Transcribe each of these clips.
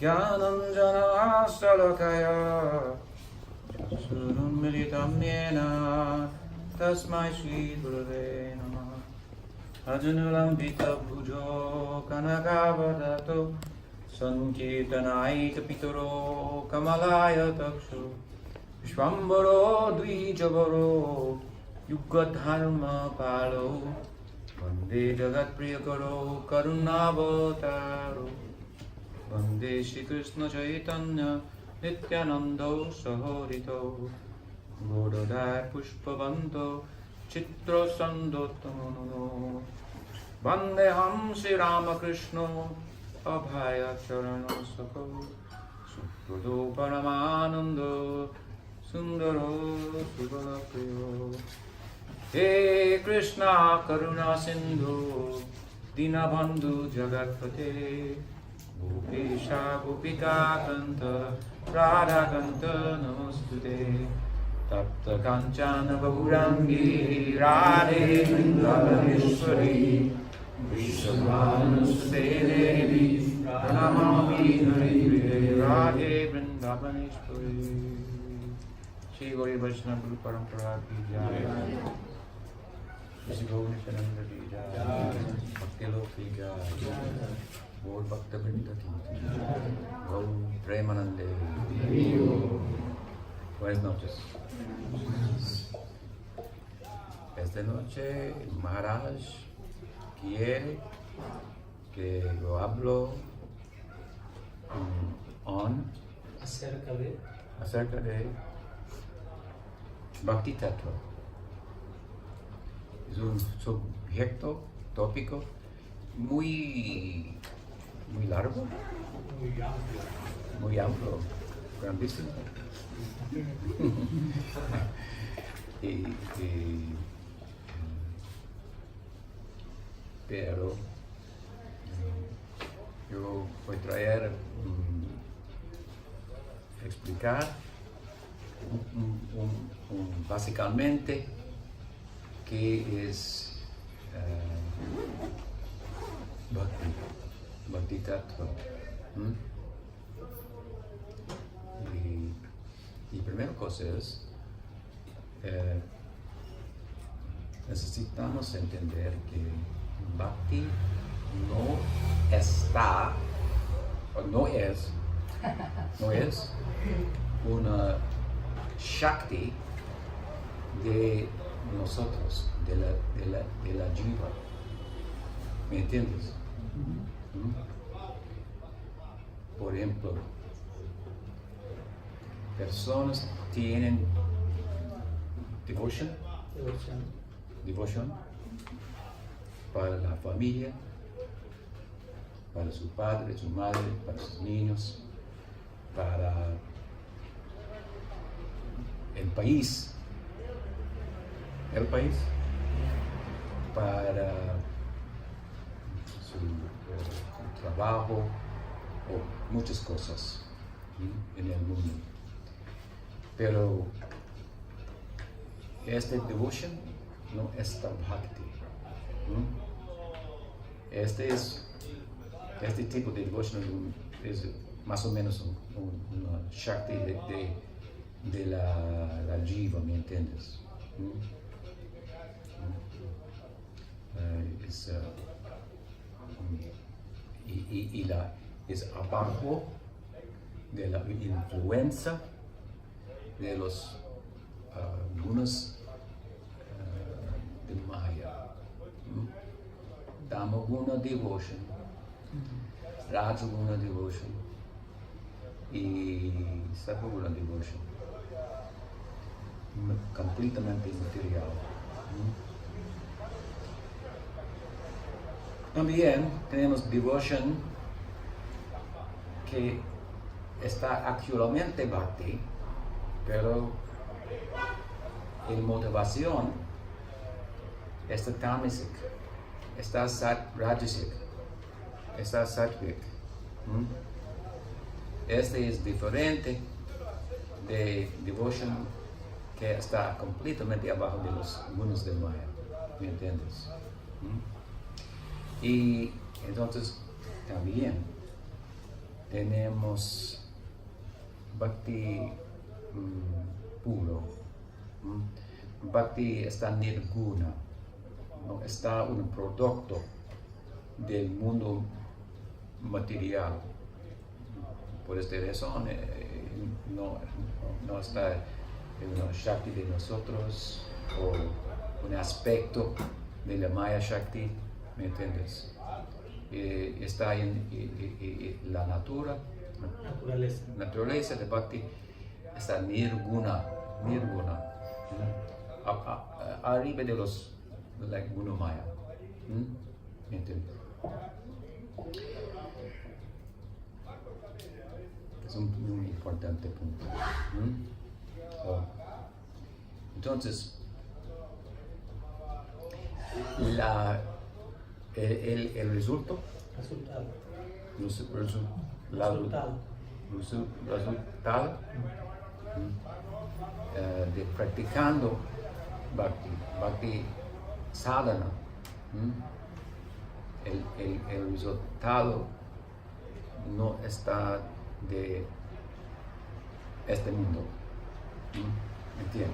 Jnananjana Salakaya Chakshurun Militam Yena Tasmai Shri Gurave Namah Ajanulambita Bhujo Kanakavadato Sankirtanaita Pitaro Kamalaya Takshu Vishwambaro Dvijavaro Yugadharma Palo Vande Jagat Priyakaro Karunavataro Vande Shri Krishna Chaitanya Nityanando Sahorito Godadar Pushpavanto Chitra Sandottamo Vandeham Shri Ramakrishna Abhaya Charana Sako Suprado Paramanando Sundaro Subhalapriyo He Krishna Karuna Sindhu Dinabandhu Jagatpate Gopesha Gopika Kanta Radha Kanta Namostute Tapta Kanchana Gaurangi Radhe Vrindavaneshwari Vishwamanusute Devi Pranamami Hari Radhe Vrindavaneshwari Shri Gauri Vaishnava Guru Parampara Ki Jai Shri Gauri Shananda Ki Jai Bhakti Lok Ki Jai Gaur Bhakta Vrinda Ki Jai Gaur Premanande Buenas noches. Esta noche Maharaj quiere que yo hablo acerca de Bhakti tattva. Es un subjecto tópico muy largo, muy amplio, grandísimo. Pero yo voy a traer, explicar básicamente qué es Bhakti tattva. Y primera cosa es, necesitamos entender que Bhakti no está, o no es una Shakti de nosotros, de la jiva. ¿Me entiendes? Por ejemplo, personas tienen devotion para la familia, para su padre, su madre, para sus niños, para el país, para su trabajo o muchas cosas en el mundo. Pero este devotion no está bhakti. Este tipo de devotion es más o menos una shakti de la jiva, ¿me entiendes? Es abajo de la influencia de los gunas de Maya. Dhamma guna devotion, Raja guna devotion y Sattva guna devotion. Completamente material. También tenemos devotion que está actualmente bhakti, pero en motivación está tamasic, está rajasic, está sattvic. Este es diferente de devotion que está completamente abajo de los gunas del Maya, ¿me entiendes? Y entonces también tenemos Bhakti puro. Bhakti está nirguna, no está un producto del mundo material. Por esta razón no está en el Shakti de nosotros o un aspecto de la Maya Shakti, ¿me entiendes? Está en la naturaleza de Bhakti, está nirguna, arriba de los Guna Maya, ¿me entiendes? Es un muy importante punto. Entonces, el resultado de practicando Bhakti sadhana, el resultado no está de este mundo. ¿Entiendes?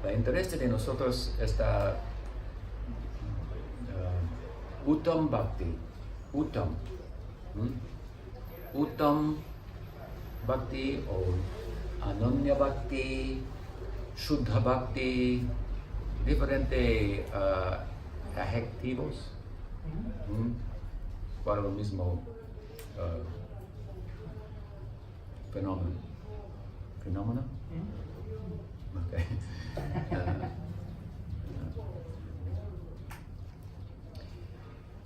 El interés de nosotros está Uttam Bhakti, Uttam Bhakti o Ananya Bhakti, Shuddha Bhakti, diferentes adjetivos para lo mismo fenómeno. Okay.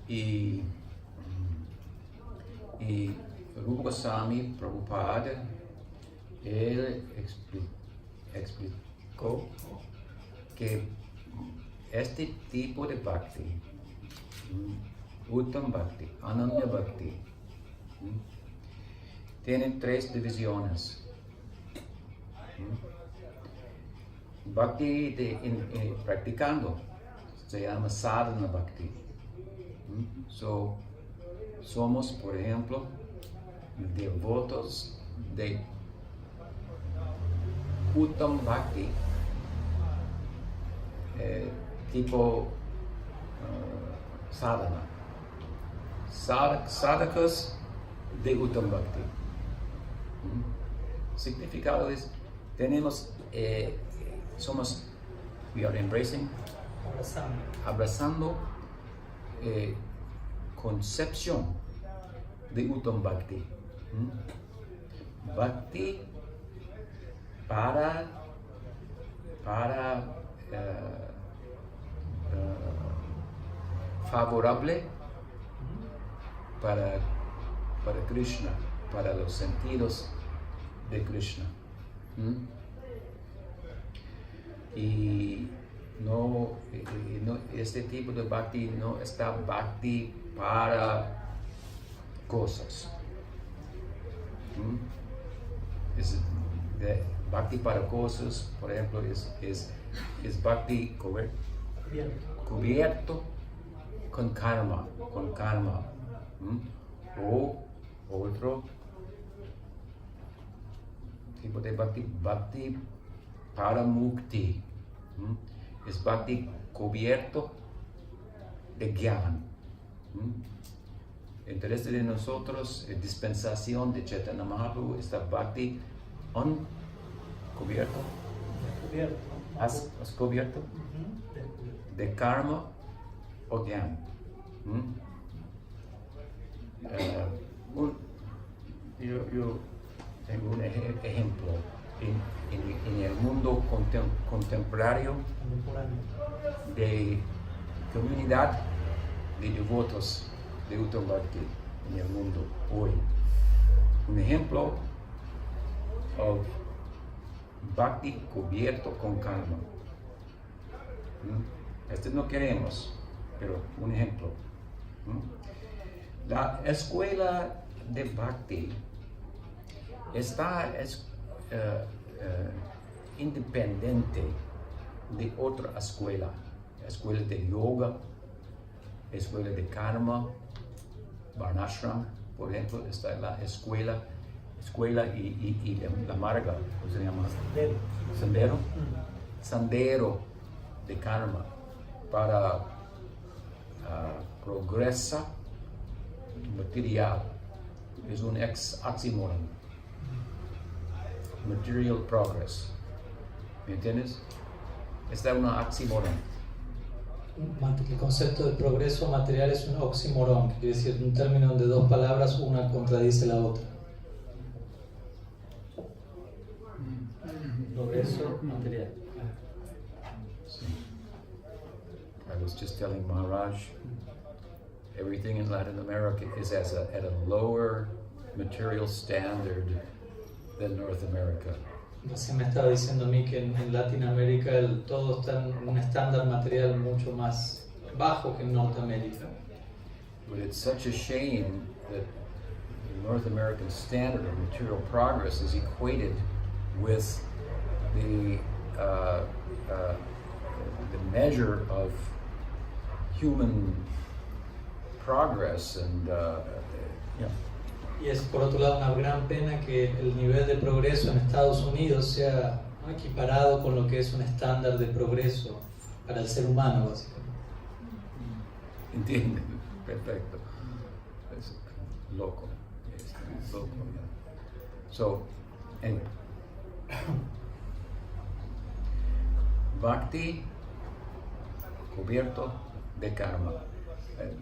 Y Rupa Goswami Prabhupada, él explicó que este tipo de Bhakti, Uttam Bhakti, Ananya Bhakti, tienen 3 divisiones. Bhakti practicando se llama sadhana Bhakti. Somos, por ejemplo, devotos de Uttam Bhakti, tipo sadhana. Sadhakas de Uttam Bhakti. Significado es, we are embracing, abrazando concepción de Uttam Bhakti. Bhakti para favorable para Krishna, para los sentidos de Krishna. Y no, este tipo de Bhakti no está Bhakti para cosas. Bhakti para cosas, por ejemplo, es Bhakti cubierto con karma. O otro tipo de Bhakti para mukti. Es Bhakti cubierto de Gyan. El interés de nosotros es dispensación de Chaitanya Mahaprabhu, está Bhakti cubierto. ¿Has cubierto? De karma o Gyan. Yo tengo un ejemplo. En el mundo contemporáneo de comunidad de devotos de Uttam Bhakti en el mundo hoy. Un ejemplo de Bhakti cubierto con karma. Este no queremos, pero un ejemplo. La escuela de Bhakti está independiente de otra escuela de yoga, escuela de karma, Varnashram, por ejemplo, está la escuela y la marga, ¿cómo se llama? Sendero. Sendero de karma para progresa material. Es un oxímoron. Material progress. ¿Me entiendes? Está un oxímoron. El concepto de progreso material es un oxímoron, que quiere decir un término donde dos palabras, una contradice la otra. Progreso material. Sí. I was just telling Maharaj, everything in Latin America is at a lower material standard than North America. Recién me estaba diciendo a mí que en Latinoamérica todo está en un estándar material mucho más bajo que en Norteamérica. But it's such a shame that the North American standard of material progress is equated with the measure of human progress and Y es por otro lado una gran pena que el nivel de progreso en Estados Unidos sea equiparado con lo que es un estándar de progreso para el ser humano, básicamente. Entiende, perfecto. Es loco. Es loco. So, anyway. Bhakti cubierto de karma.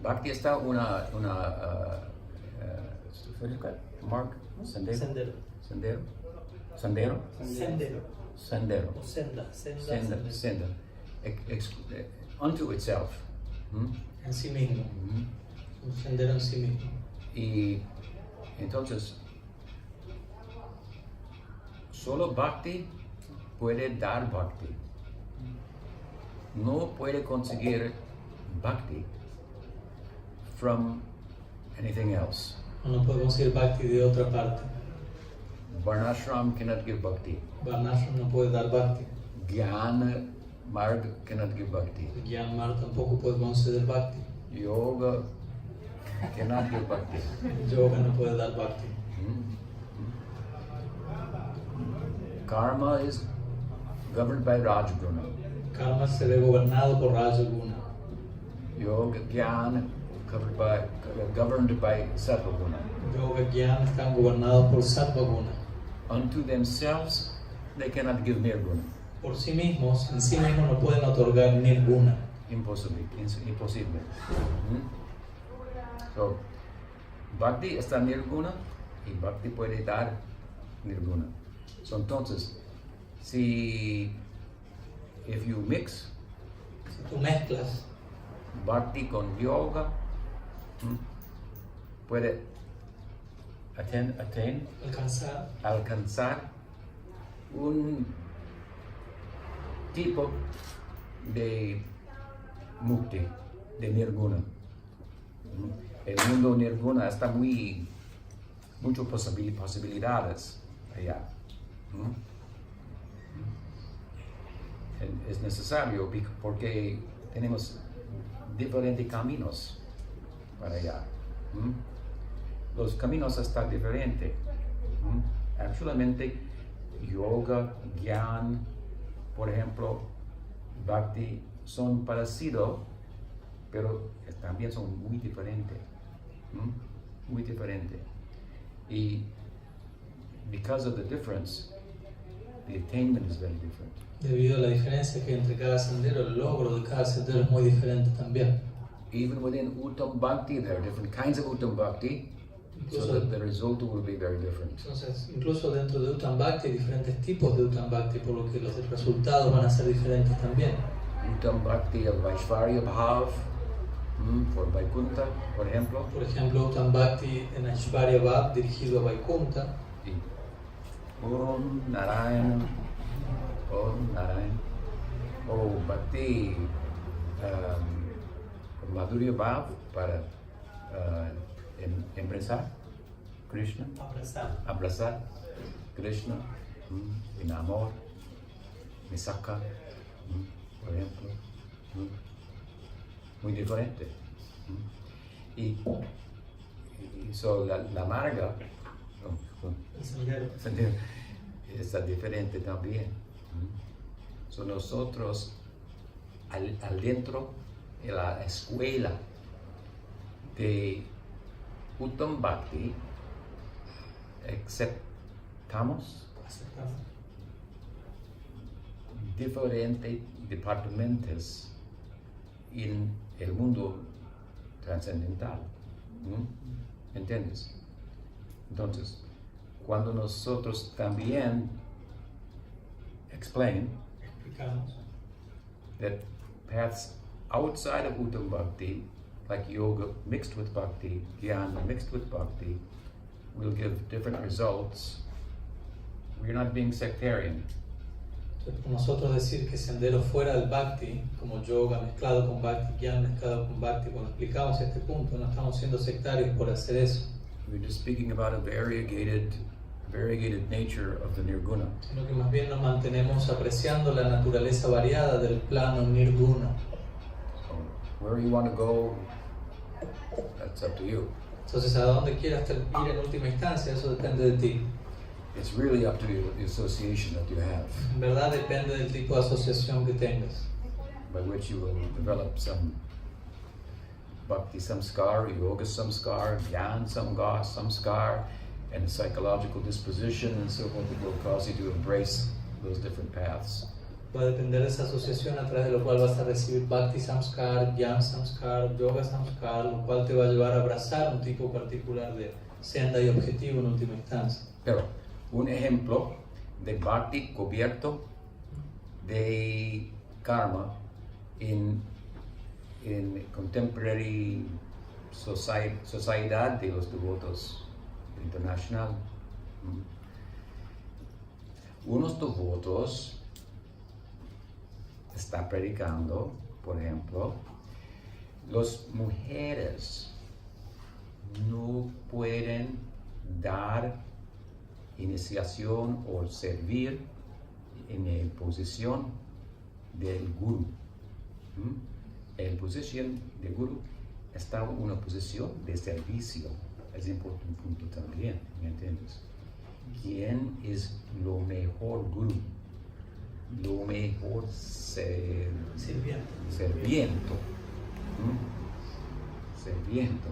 Bhakti está Mark? Sendero. Sendero. Sendero. Sendero. Sendero. O senda. Senda. Unto itself. En sí mismo. Un sendero en sí mismo. Y entonces, solo Bhakti puede dar Bhakti. No puede conseguir Bhakti from anything else. No puede conseguir Bhakti de otra parte. Varnashram cannot give Bhakti. Varnashram no puede dar Bhakti. Jnana Marg cannot give Bhakti. Gyan Mar tampoco puede conceder Bhakti. Yoga cannot give Bhakti. Yoga no puede dar Bhakti. Karma is governed by Rajguna. Karma se ve gobernado por Rajaguna. Yoga Jnana governed by Sattva-guna. Yoga Gyan están gobernados por Sattva-guna. Unto themselves, they cannot give Nirguna. Por sí mismos, en sí mismos no pueden otorgar Nirguna. Imposible. So, Bhakti está Nirguna y Bhakti puede dar Nirguna. So, entonces, if you mix Si tú mezclas Bhakti con Yoga, puede alcanzar un tipo de mukti, de nirguna. El mundo nirguna está muchas posibilidades allá. Es necesario porque tenemos diferentes caminos para allá. Los caminos están diferentes. Actualmente, yoga, gyan, por ejemplo, bhakti son parecidos, pero también son muy diferentes. Muy diferentes. Y because of the difference, the attainment is very different. Debido a la diferencia que hay entre cada sendero, el logro de cada sendero es muy diferente también. Even within Uttam Bhakti, there are different kinds of Uttam Bhakti, so that the result will be very different. Entonces, incluso dentro de Uttam Bhakti hay diferentes tipos de Uttam Bhakti, por lo que los resultados van a ser diferentes también. Uttam Bhakti of Vaishvarya Bhav, for Vaikuntha, por ejemplo. Por ejemplo, Uttam Bhakti en Aishvarya Bhav, dirigido a Vaikuntha. Y Om Narayana, Om Narayana. O Bhakti Madhurya Bhav para embrasar Krishna, abrazar Krishna, en amor, Misaka, por ejemplo, muy diferente. Y So la marga, El sendero. está diferente también. So nosotros al dentro de la escuela de Uttam Bhakti aceptamos diferentes departamentos en el mundo trascendental. ¿Entiendes? Entonces, cuando nosotros también explicamos that paths outside of Uttam Bhakti, like yoga mixed with Bhakti, Jnana mixed with Bhakti, will give different results. We're not being sectarian. Entonces, nosotros decir que sendero fuera del Bhakti, como yoga mezclado con Bhakti, Jnana mezclado con Bhakti, cuando explicamos este punto, no estamos siendo sectarios por hacer eso. We're just speaking about a variegated nature of the Nirguna. Sino que más bien nos mantenemos apreciando la naturaleza variada del plano nirguna. So where you want to go, that's up to you. Entonces, a dónde quieras ir en última instancia, eso depende de ti. It's really up to the association that you have, En verdad depende del tipo de asociación que tengas, by which you will develop some Bhakti samskar, yoga samskar, Jnana samskar, and a psychological disposition and so forth that will cause you to embrace those different paths. va a depender de esa asociación a través de lo cual vas a recibir Bhakti samskar, Jnana samskar, yoga samskar, lo cual te va a llevar a abrazar un tipo particular de senda y objetivo en última instancia. Pero un ejemplo de Bhakti cubierto de karma en contemporary sociedad de los devotos internacional. Unos devotos está predicando, por ejemplo, las mujeres no pueden dar iniciación o servir en la posición del guru. En la posición del guru está una posición de servicio. Es importante un punto también, ¿me entiendes? ¿Quién es lo mejor guru? Lo mejor serviento. Serviento.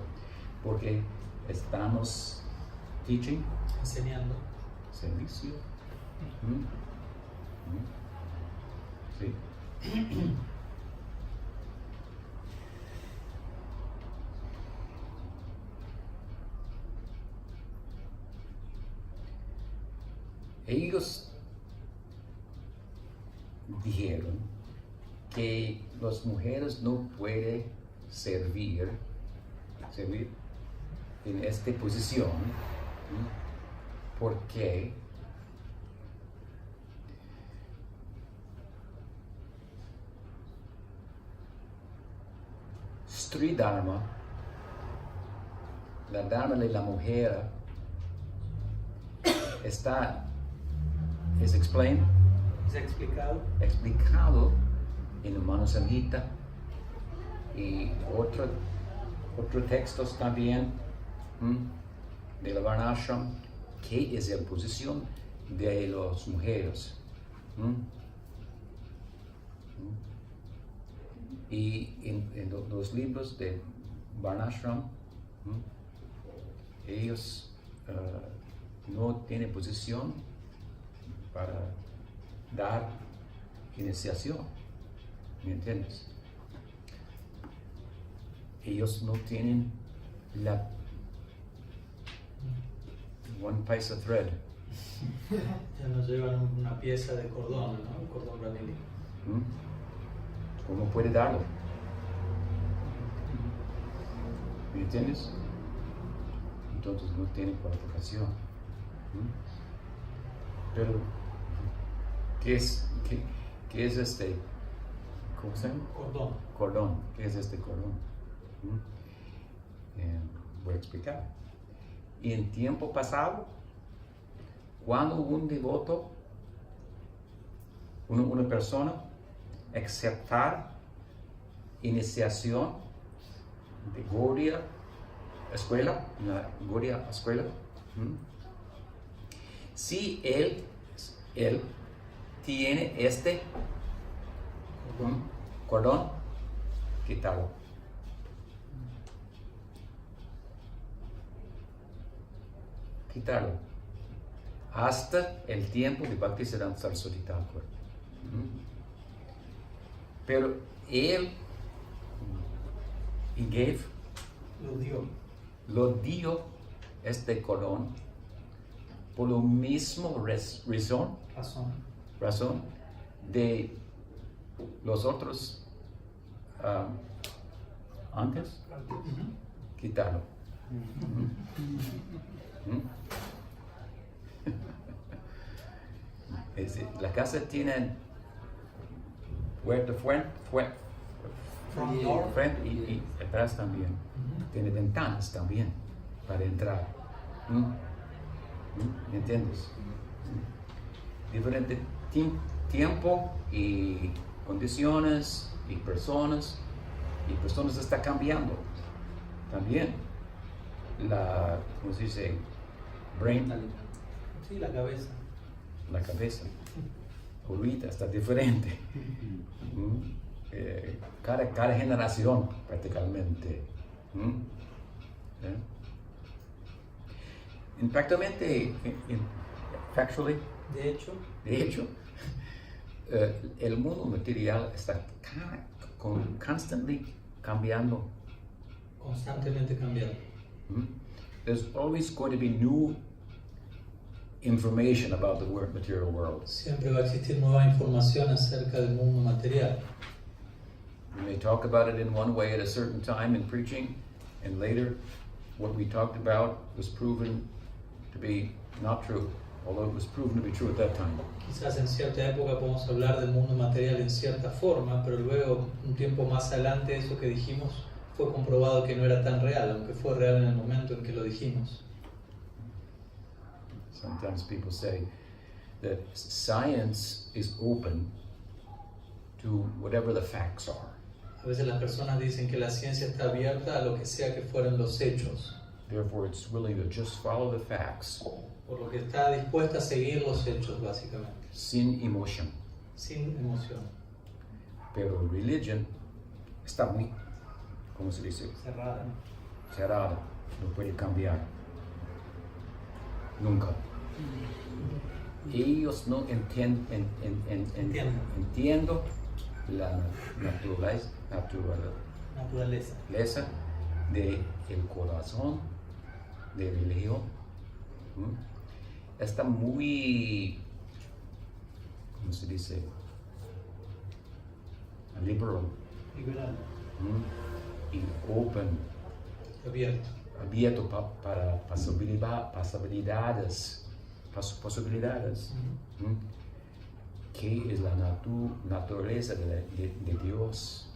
Porque estamos teaching, Enseñando. servicio. Sí. Ellos dijeron que las mujeres no pueden servir en esta posición porque Sri Dharma, la Dharma de la mujer, es explicado en Mano Samhita y otros textos también de la Varnashram, que es la posición de las mujeres. Y en los libros de Varnashram, ellos no tienen posición para dar iniciación, ¿me entiendes? Ellos no tienen la one piece of thread. Ya nos llevan una pieza de cordón, ¿no? Un cordón granillo. ¿Cómo puede darlo? ¿Me entiendes? Entonces no tiene cualificación. Pero, ¿qué es este? ¿Cómo se llama? Cordón. ¿Qué es este cordón? Voy a explicar. Y en tiempo pasado, cuando un devoto, una persona, aceptar iniciación de Gaudiya escuela, una guria escuela. Si él tiene este cordón, quítalo. Quítalo. Hasta el tiempo de Bhakti Siddhanta Saraswati Thakur. Pero él lo dio este cordón por lo mismo razón de los otros antes. Quitarlo. La casa tiene frente y atrás también. Tiene ventanas también para entrar. ¿Me entiendes? Diferente tiempo y condiciones y personas está cambiando también. ¿Cómo se dice? Brain. Sí, la cabeza. La cabeza. Ahorita está diferente. Cada generación prácticamente. Factually, de hecho, el mundo material está constantemente cambiando. There's always going to be new information about the material world. Siempre va a existir nueva información acerca del mundo material. We may talk about it in one way at a certain time in preaching, and later what we talked about was proven to be not true, although it was proven to be true at that time. Quizás en cierta época podemos hablar del mundo material en cierta forma, pero luego, un tiempo más adelante, eso que dijimos fue comprobado que no era tan real, aunque fue real en el momento en que lo dijimos. Sometimes people say that science is open to whatever the facts are. A veces las personas dicen que la ciencia está abierta a lo que sea que fueran los hechos. Therefore, it's willing to just follow the facts. Por lo que está dispuesta a seguir los hechos, básicamente. Sin emoción. Sin emoción. Pero religion está muy, ¿cómo se dice? Cerrada. No puede cambiar. Nunca. Ellos no entienden la naturaleza del corazón, de religión. Está muy, ¿cómo se dice? Liberal. Y open. Abierto para posibilidades. Que es la naturaleza de Dios.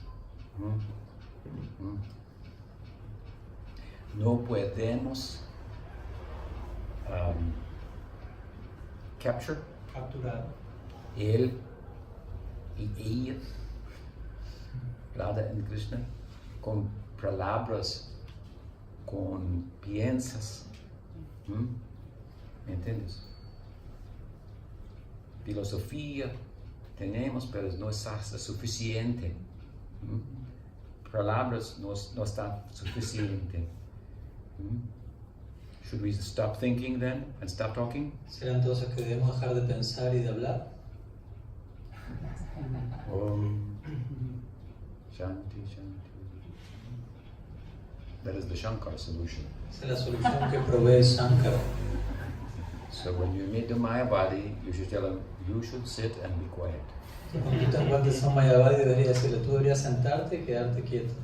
No podemos capturar él y ella, Radha y Krishna, con palabras, con piensas. ¿Me entiendes? Filosofía tenemos, pero no es suficiente. Palabras no están suficientes. Should we stop thinking then and stop talking? ¿Será entonces que debemos dejar de pensar y de hablar? Shanti, Shanti. That is the Shankara solution. Esa es la solución que provee Shankara. So when you meet the Mayavadi, you should tell him, you should sit and be quiet. Cuando tú te encuentres a un Mayavadi, deberías decirle, tú deberías sentarte y quedarte quieto.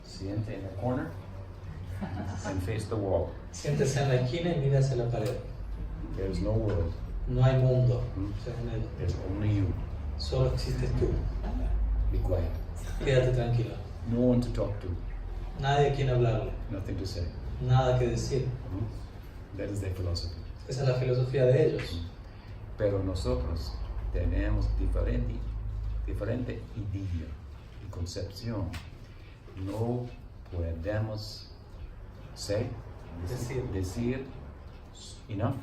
Siente in the corner and face the wall. Siéntese en la esquina y mira hacia la pared. There's no world. No hay mundo, según él. There's only you. Solo existes tú. Be quiet. Quédate tranquilo. No one to talk to. Nadie a quien hablarle. Nothing to say. Nada que decir. That is their philosophy. Esa es la filosofía de ellos. Pero nosotros tenemos diferente idea y concepción. No podemos Say, decir, enough,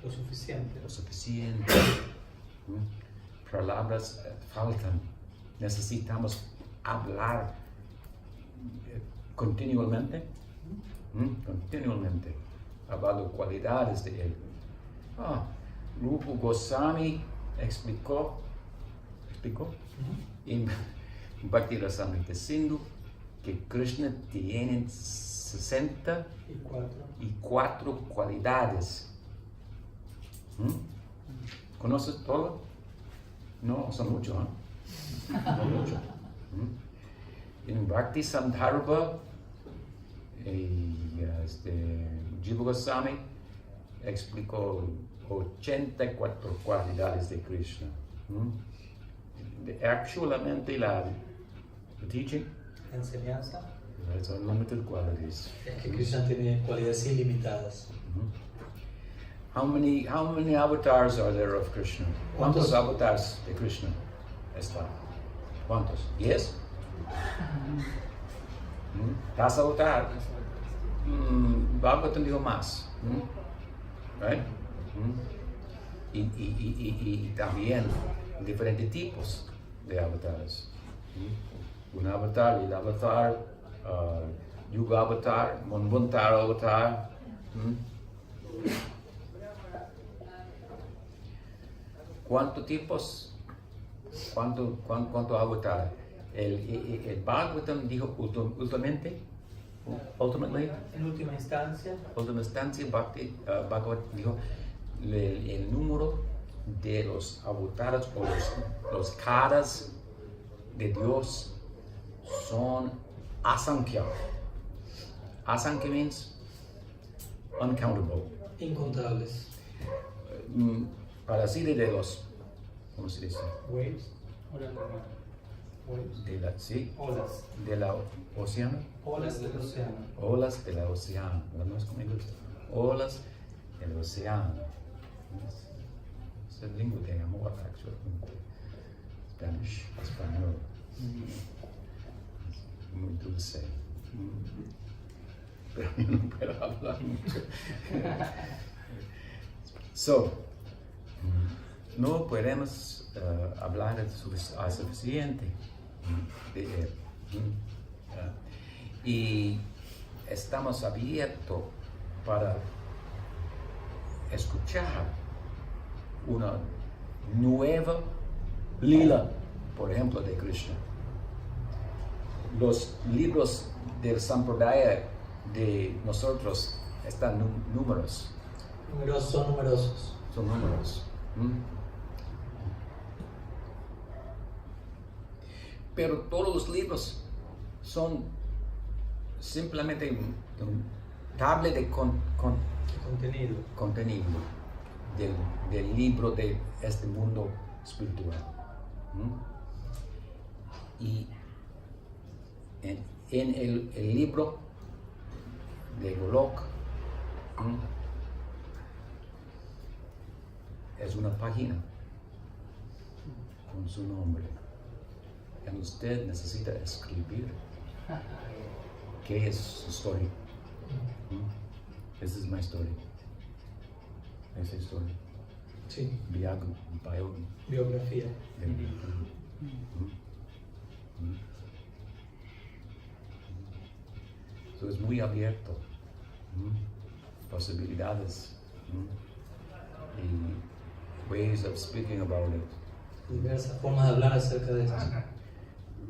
Lo suficiente. lo suficiente. Palabras faltan. Necesitamos hablar continuamente. Continuamente. Hablando cualidades de él. Rupa Goswami explicó en Bhakti Rasamrita Sindhu que Krishna tiene 64 cualidades. ¿Conoces todo? No, son muchos, ¿eh? No mucho. En Bhakti Sandarbha, Jiva Goswami explicó 84 cualidades de Krishna. Actualmente la teaching, Enseñanza. it's unlimited qualities. Es que Krishna tiene cualidades ilimitadas. How many avatars are there of Krishna? ¿Cuántos ¿Cuántos? avatars de Krishna están? ¿Cuántos? 10? 10 avatars. Bhagavatam dijo más. Right? Y también diferentes tipos de avatares. Un avatar, el avatar, Yuga avatar, Manvantara avatar. ¿Cuántos tipos? ¿Cuánto avatar? El Bhagavatam dijo ultimately, En última instancia, Bhakti, Bhagavatam dijo el número de los avatares o los caras de Dios son asankhya. Asankhya means uncountable. incontables. Para decir de los, ¿cómo se dice? Waves. Waves. De la, sí, Olas. de la océano. Olas del océano. Olas del océano. No es como inglés. Olas del océano. Es el lengua de amor, actualmente. Spanish, español. Es muy dulce. Pero yo no puedo hablar mucho. No podemos hablar suficiente de él. Y estamos abiertos para escuchar una nueva lila, por ejemplo, de Krishna. Los libros del Sampradaya de nosotros están numerosos. Son numerosos. Son números. Pero todos los libros son simplemente un tabla de contenido del libro de este mundo espiritual. Y en el libro de Golok es una página con su nombre. Y usted necesita escribir qué es su historia. This is my story. Esa historia. Sí. Biografía. So es muy abierto. Posibilidades. Y ways of speaking about it. Diversas formas de hablar acerca de esto.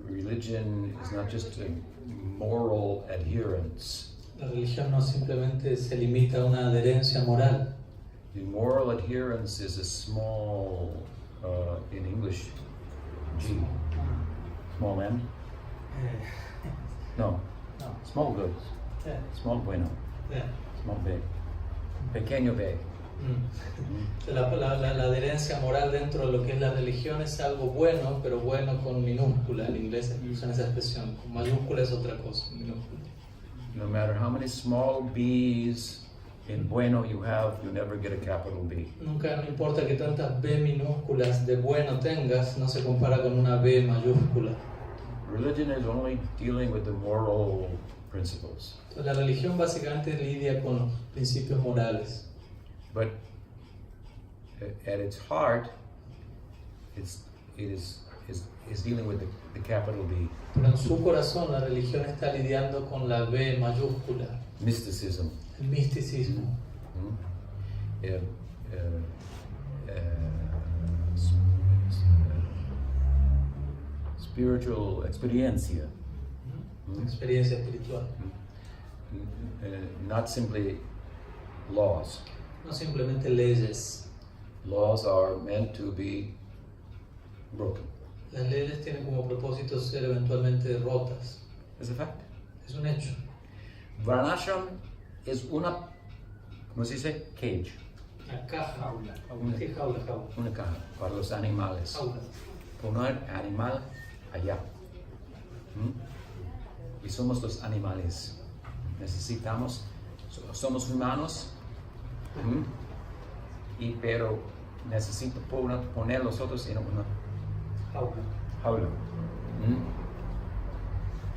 Religion is not just a moral adherence. La religión no simplemente se limita a una adherencia moral. The moral adherence is a small, in English, G. Small M? No. Small good. Small bueno. Small B. Pequeño B. La adherencia moral dentro de lo que es la religión es algo bueno, pero bueno con minúscula. En inglés usan esa expresión. Con mayúscula es otra cosa, minúscula. No matter how many small B's in bueno you have, you never get a capital B. Nunca, no importa que tantas B minúsculas de bueno tengas, no se compara con una B mayúscula. Religion is only dealing with the moral principles. Entonces, la religión básicamente lidia con los principios morales. But at its heart, it is dealing with the capital B. Pero en su corazón la religión está lidiando con la B mayúscula, Mysticism. el misticismo. Spiritual experiencia. Experiencia espiritual. Not simply laws. No simplemente leyes. Laws are meant to be broken. Las leyes tienen como propósito ser eventualmente rotas. It's a fact. Es un hecho. Varnashram es una, ¿cómo se dice? Cage. Una caja. Jaula. Sí, jaula. Una caja para los animales. Jaula. Poner animal allá. Y somos los animales. Necesitamos, somos humanos, pero necesito poner los otros en una jaula.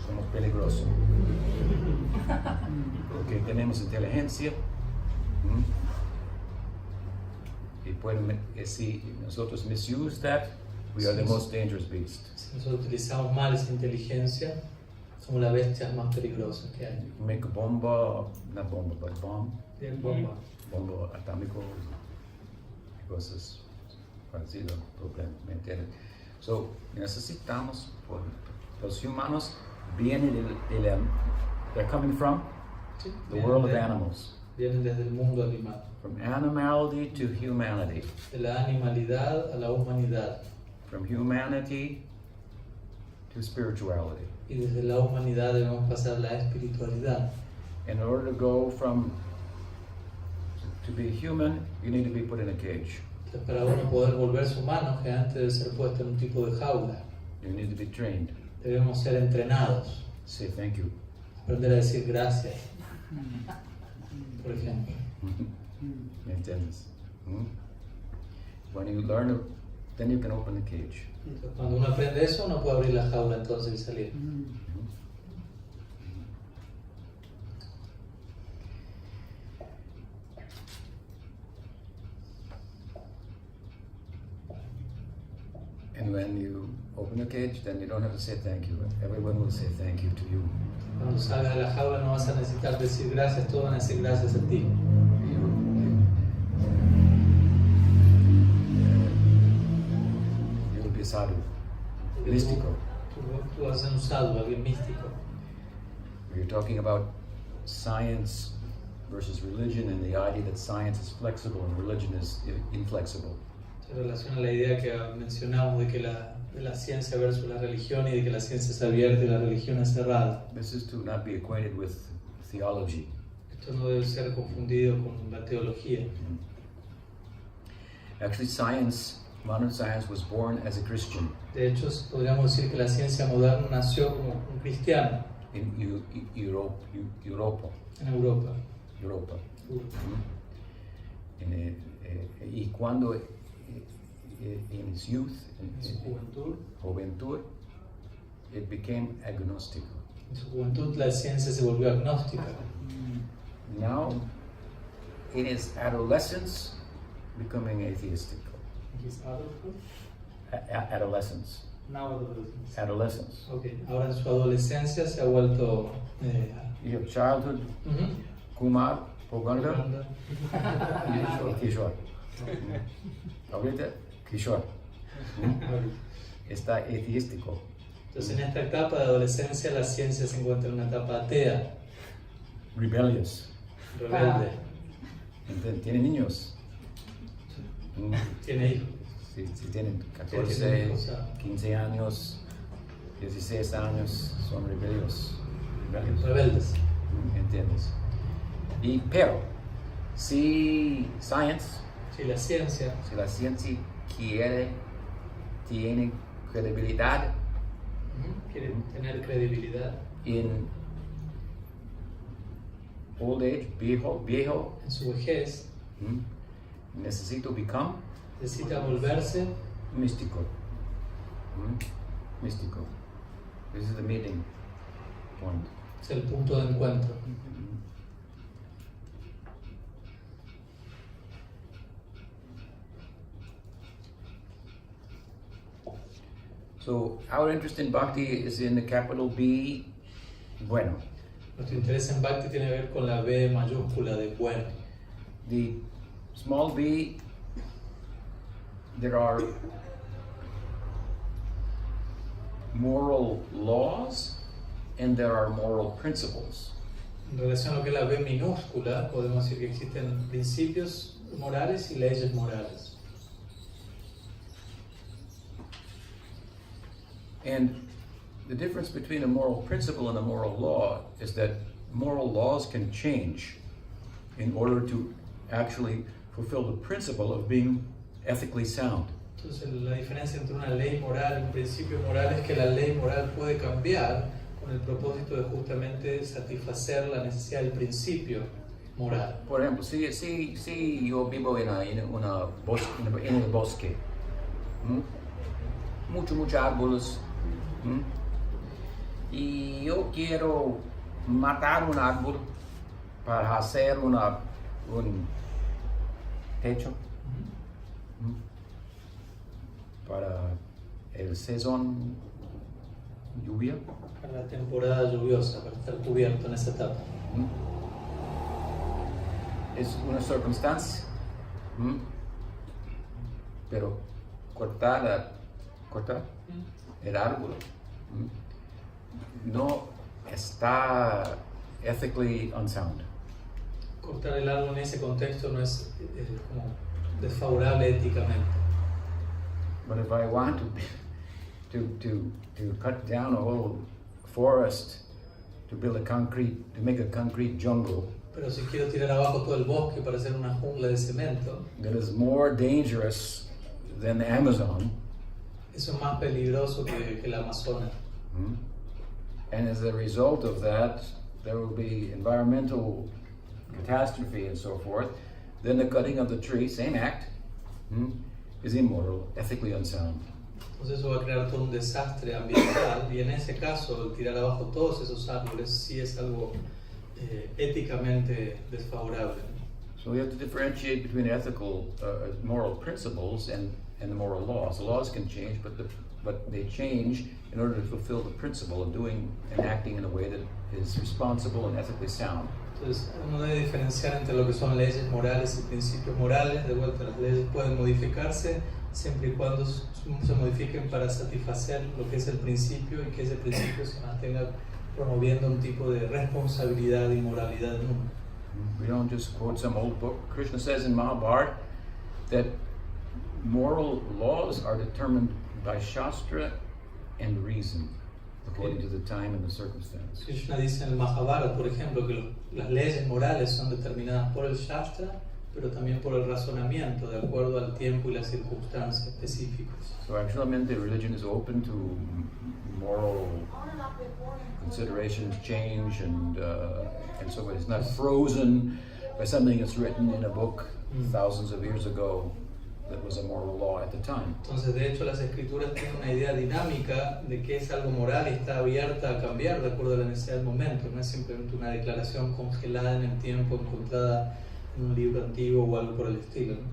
Somos peligrosos. Porque tenemos inteligencia. Y pueden, si nosotros misuse that, we are the most dangerous beast. Si nosotros utilizamos mal esa inteligencia, somos las bestias más peligrosas que hay. Make a bomba, not bomba, but bomb. Bien, bomba. Bomba atómico, cosas parecidas, problemas, ¿me entiendes? So, necesitamos, los humanos vienen they're coming from Sí, the world of animals. Vienen desde el mundo animal. From animality to humanity. De la animalidad a la humanidad. From humanity to spirituality. Y desde la humanidad debemos pasar a la espiritualidad. In order to go from to be human, you need to be put in a cage. Entonces, para uno poder volverse humano, que antes de ser puesto en un tipo de jaula, You need to be trained. debemos ser entrenados. Say thank you. Aprender a decir gracias, por ejemplo. ¿Me entiendes? When you learn, then you can open the cage. Entonces, cuando uno aprende eso, uno puede abrir la jaula entonces y salir. And when you open the cage, then you don't have to say thank you. Everyone will say thank you to you. Cuando salgas de la jaula no vas a necesitar decir gracias, todos van a decir gracias a ti. You will be sadhu, místico. Tú vas a ser un sadhu, alguien místico. We're talking about science versus religion and the idea that science is flexible and religion is inflexible. Se relaciona a la idea que mencionamos de que de la ciencia versus la religión y de que la ciencia es abierta y la religión es cerrada. This is to not be acquainted with theology. Esto no debe ser confundido con la teología. Actually, science, modern science, was born as a Christian De hecho, podríamos decir que la ciencia moderna nació como un cristiano in Europa. en Europa. Y cuando in his youth, En su juventud, it became agnostic. En su juventud la ciencia se volvió agnóstica. Now, in his adolescence, becoming atheistic. Adolescence. Adolescence. Okay. Ahora en su adolescencia se ha vuelto You have childhood, Kumar, Poganda, Kishore. Ahorita, Kishore. Está ateístico. Entonces en esta etapa de adolescencia la ciencia se encuentra en una etapa atea, Rebellious. rebelde. Tiene niños. Tiene hijos. Si tienen Tiene 14, hijos, 15 años, 16 años, son rebeldes. Rebeldes. ¿Entiendes? Pero, si Si la ciencia la ciencia tiene credibilidad quiere tener credibilidad en old age, viejo, en su vejez, necesita volverse místico. Místico. This is the meeting point. Es el punto de encuentro. So our interest in Bhakti is in the capital B, bueno. Nuestro interés en Bhakti tiene que ver con la B mayúscula de bueno. The small b, there are moral laws and there are moral principles. En relación a lo que es la B minúscula, podemos decir que existen principios morales y leyes morales. And the difference between a moral principle and a moral law is that moral laws can change in order to actually fulfill the principle of being ethically sound. Entonces la diferencia entre una ley moral y un principio moral es que la ley moral puede cambiar con el propósito de justamente satisfacer la necesidad del principio moral. Por ejemplo, si yo vivo en el bosque, muchos árboles, y yo quiero matar un árbol para hacer un techo para el sezón lluvia. Para la temporada lluviosa, para estar cubierto en esa etapa. Es una circunstancia, pero cortar el árbol no está ethically unsound. Cortar el árbol en ese contexto no es como desfavorable éticamente. But if I want to cut down a whole forest to make a concrete jungle, Pero si quiero tirar abajo todo el bosque para hacer una jungla de cemento, that is more dangerous than the Amazon, eso es más peligroso que el Amazonas. and as a result of that, there will be environmental catastrophe and so forth, then the cutting of the tree, same act, is immoral, ethically unsound. Entonces eso va a crear todo un desastre ambiental y en ese caso el tirar abajo todos esos árboles sí es algo éticamente desfavorable. So we have to differentiate between ethical, moral principles and the moral laws. The laws can change, but they change in order to fulfill the principle of doing and acting in a way that is responsible and ethically sound. Entonces uno debe diferenciar entre lo que son leyes morales y principios morales. De vuelta, las leyes pueden modificarse siempre y cuando se modifiquen para satisfacer lo que es el principio y que ese principio se mantenga promoviendo un tipo de responsabilidad y moralidad en uno. We don't just quote some old book. Krishna says in Mahabharata that moral laws are determined by Shastra and reason, according to the time and the circumstance. Krishna dice en el Mahabharata, por ejemplo, que las leyes morales son determinadas por el Shastra, pero también por el razonamiento, de acuerdo al tiempo y las circunstancias específicas. So actualmente religion is open to moral considerations, change, and so it's not frozen by something that's written in a book thousands of years ago that was a moral law at the time. Entonces, de hecho, las escrituras tienen una idea dinámica de que es algo moral y está abierta a cambiar de acuerdo a la necesidad del momento. No es simplemente una declaración congelada en el tiempo, encontrada en un libro antiguo o algo por el estilo, ¿no?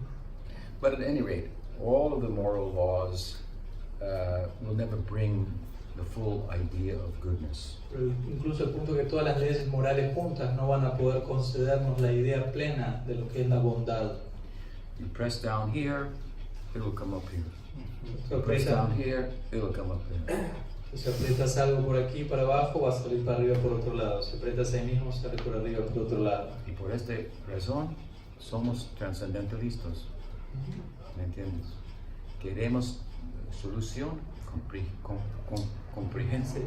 But at any rate, all of the moral laws will never bring the full idea of goodness. Pero incluso el punto que todas las leyes morales juntas no van a poder concedernos la idea plena de lo que es la bondad. You press down here, it will come up here. Si You press down here, it will come up there. Si aprietas algo por aquí para abajo, va a salir para arriba por otro lado. Si aprietas ahí mismo, sale por arriba por otro lado. Y por esta razón somos trascendentalistas. ¿Me entiendes? Queremos solución comprehensive.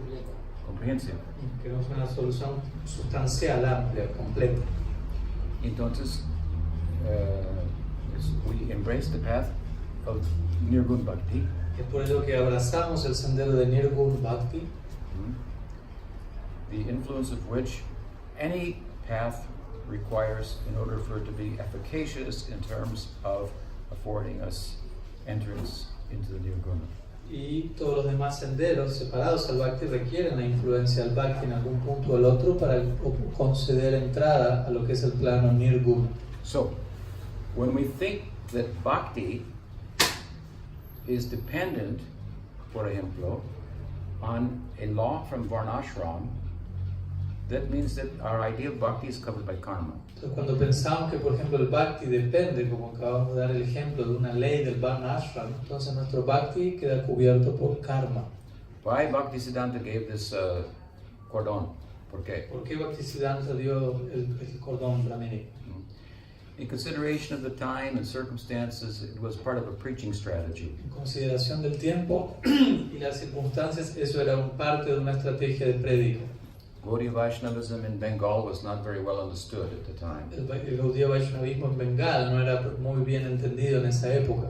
Queremos una solución sustancial, amplia, completa. Entonces, we embrace the path of Nirgun Bhakti. Es por ello que abrazamos el sendero de Nirgun Bhakti, The influence of which any path requires in order for it to be efficacious in terms of affording us entrance into the Nirguna. Y todos los demás senderos separados al Bhakti requieren la influencia del Bhakti en algún punto o el otro para conceder entrada a lo que es el plano Nirguna. So, when we think that Bhakti is dependent, por ejemplo, on a law from Varnashram, that means that our idea of Bhakti is covered by karma. Entonces, cuando pensamos que, por ejemplo, el Bhakti depende, como acabamos de dar el ejemplo, de una ley del Varnashram, entonces nuestro Bhakti queda cubierto por karma. Why Bhaktisiddhanta gave this cordon? ¿Por qué? ¿Por qué Bhaktisiddhanta dio el cordón brahminico? In consideration of the time and circumstances, it was part of a preaching strategy. En consideración del tiempo y las circunstancias, eso era parte de una estrategia de prédica. Gaudiya Vaishnavism in Bengal was not very well understood at the time. El Gaudiya Vaishnavismo en Bengal no era muy bien entendido en esa época.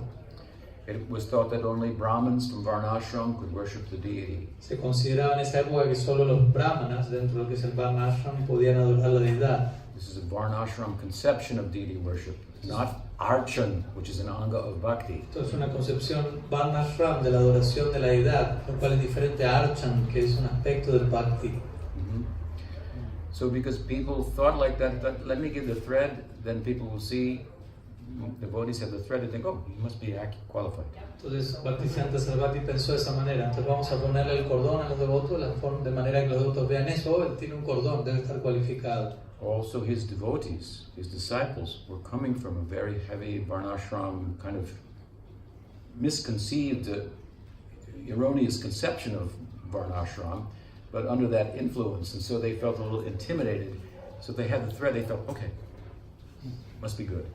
It was thought that only Brahmins from Varnashram could worship the deity. Se consideraba en esa época que solo los brahmanas dentro de lo que es el Varnashram podían adorar la deidad. This is a Varnashram conception of deity worship, not Archan, which is an anga of Bhakti. Esto es una concepción Varnashram de la adoración de la deidad, lo cual es diferente a Archan, que es un aspecto del Bhakti. So because people thought like that, let me give the thread, then people will see devotees have the thread and think, oh, he must be qualified. Entonces Bhaktisiddhanta Sarasvati pensó de esa manera, entonces vamos a ponerle el cordón a los devotos de manera que los devotos vean eso, oh, él tiene un cordón, debe estar cualificado. Also his devotees, his disciples, were coming from a very heavy Varnashram kind of misconceived, erroneous conception of Varnashram, but under that influence, and so they felt a little intimidated. So they had the thread, they felt, okay, must be good.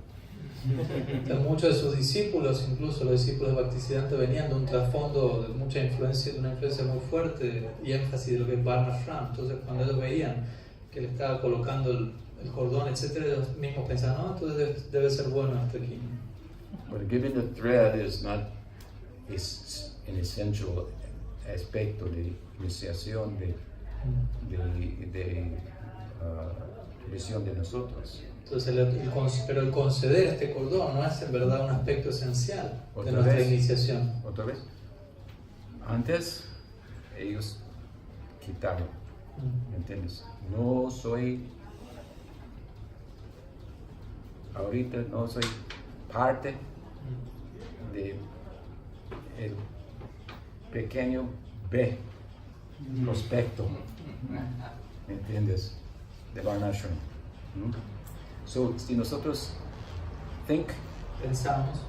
Entonces, muchos de sus discípulos, incluso los discípulos de Bhaktisiddhanta, venían de un trasfondo de mucha influencia, de una influencia muy fuerte y énfasis de lo que es Varnashram. Entonces, cuando ellos veían que le estaba colocando el cordón, etcétera, ellos mismos pensaban, no, entonces debe ser bueno hasta aquí. But giving the thread is not an essential aspecto de iniciación de visión de nosotros. Entonces, pero el conceder este cordón no es en verdad un aspecto esencial de nuestra iniciación. ¿Otra vez? Antes, ellos quitaron, ¿entiendes? No soy, ahorita no soy parte de el pequeño B, prospecto, ¿me entiendes? De Varnashram. So, si nosotros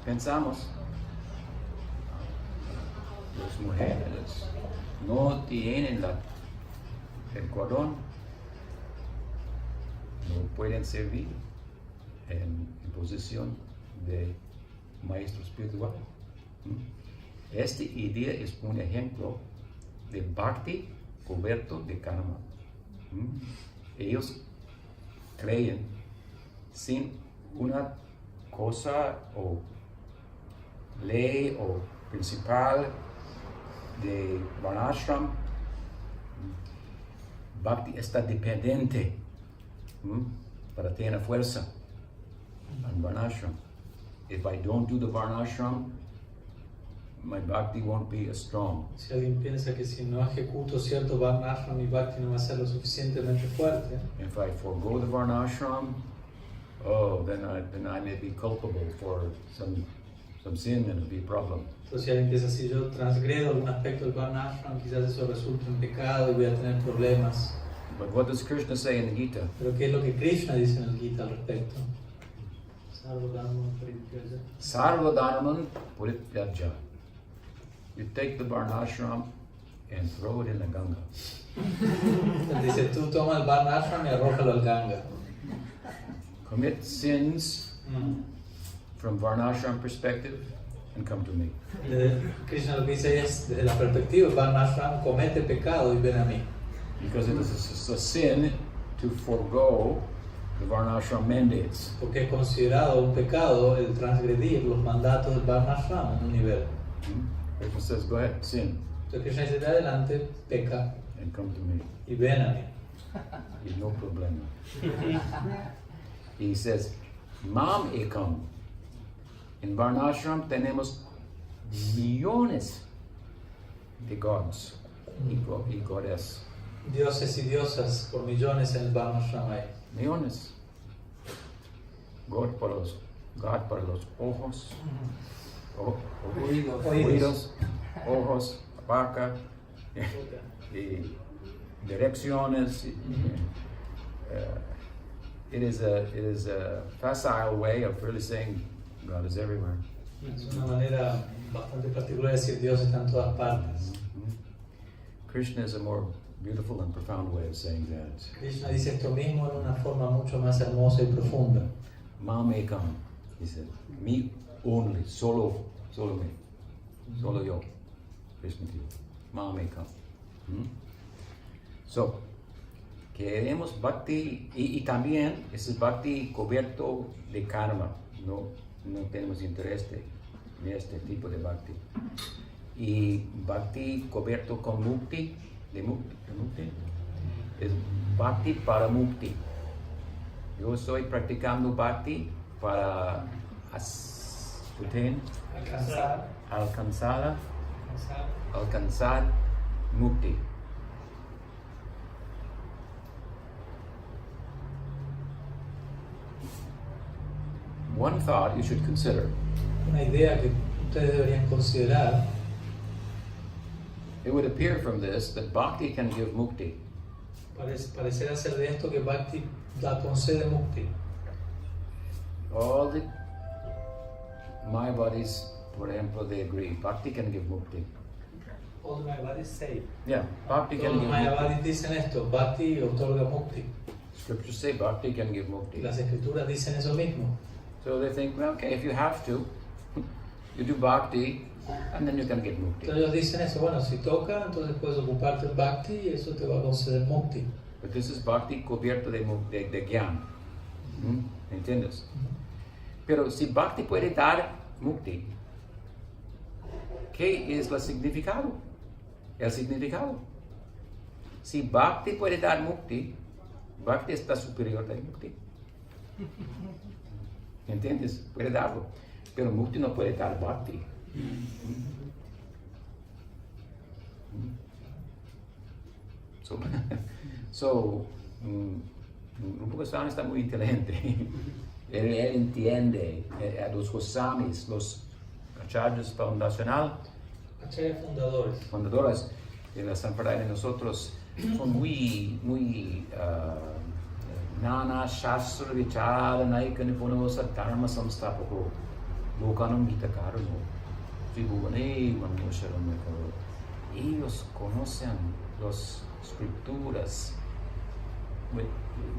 pensamos, las mujeres no tienen el cordón, no pueden servir en posición de maestro espiritual. Esta idea es un ejemplo de Bhakti cubierto de karma. Ellos creen sin una cosa o ley o principal de Varnashram, Bhakti está dependiente para tener fuerza en Varnashram. If I don't do the Varnashram, my Bhakti won't be as strong. Si alguien piensa que si no ejecuto cierto Varnashram, mi Bhakti no va a ser lo suficientemente fuerte. If I forego the Varnashram, oh, then I may be culpable for some sin and it'll be a problem. Entonces, si alguien piensa, si yo transgredo algún aspecto del Varnashram, quizás eso resulte en pecado y voy a tener problemas. But what does Krishna say in the Gita? Pero ¿qué es lo que Krishna dice en el Gita al respecto? Sarvadharman Purityajya. You take the Varnashram and throw it in the Ganga. Él dice, tú toma el Varnashram y arrójalo al Ganga. Commit sins from Varnashram perspective and come to me. Krishna lo que dice es, desde la perspectiva de Varnashram, comete pecado y ven a mí. Because it is a sin to forego the Varnashram mandates. Porque es considerado un pecado el transgredir los mandatos del Varnashram en un nivel. Krishna says, go ahead, sin. Entonces Krishna dice, de adelante, peca and come to me. y ven a mí. Y no problema. He says, Mam ekam. En Varnashram tenemos millones de gods y goddess. Dioses y diosas por millones en el Varnashramaya. Millones. God para los ojos, oídos, ojos, vaca, y direcciones. It is a facile way of really saying God is everywhere. Es una manera bastante particular de decir Dios está en todas partes. Krishna is a more beautiful and profound way of saying that. Krishna dice esto mismo en una forma mucho más hermosa y profunda. Mamekam, he said, me only, solo me, solo yo, Krishna dijo, Mamekam. So, queremos bhakti y también ese bhakti cubierto de karma, no tenemos interés en este tipo de bhakti. Y bhakti cubierto con mukti, de mukti, es bhakti para mukti. Yo estoy practicando bhakti para alcanzar mukti. One thought you should consider. Una idea que ustedes deberían considerar. It would appear from this that bhakti can give mukti. Parecerá ser de esto que bhakti da concede mukti. All the Mayavadis, por ejemplo, they agree. Bhakti can give mukti. All the Mayavadis say. Yeah, bhakti can Todos give los mukti. Mayavadis dicen esto, bhakti otorga mukti. Scriptures say bhakti can give mukti. Las escrituras dicen eso mismo. So they think, well, okay, if you have to, you do bhakti, and then you can get mukti. Entonces ellos dicen eso, bueno, si toca, entonces puedes ocuparte del bhakti y eso te va a conceder mukti. But this is bhakti cubierto de gyan. ¿Entiendes? Pero si bhakti puede dar mukti, ¿qué es el significado? El significado. Si bhakti puede dar mukti, bhakti está superior al mukti. ¿Entiendes? Puede darlo. Pero mukti no puede dar bhakti. So, Rupa Goswami está muy inteligente. Él entiende a los Goswamis, los acharyas fundadores de la Sampradaya de nosotros, son muy Nana Shastra Vichara Naika Nipunosa Dharma Samstapako Lokanam Hitakarano Tribhuvane Manusharam Mekaro. Ellos conocen las escrituras.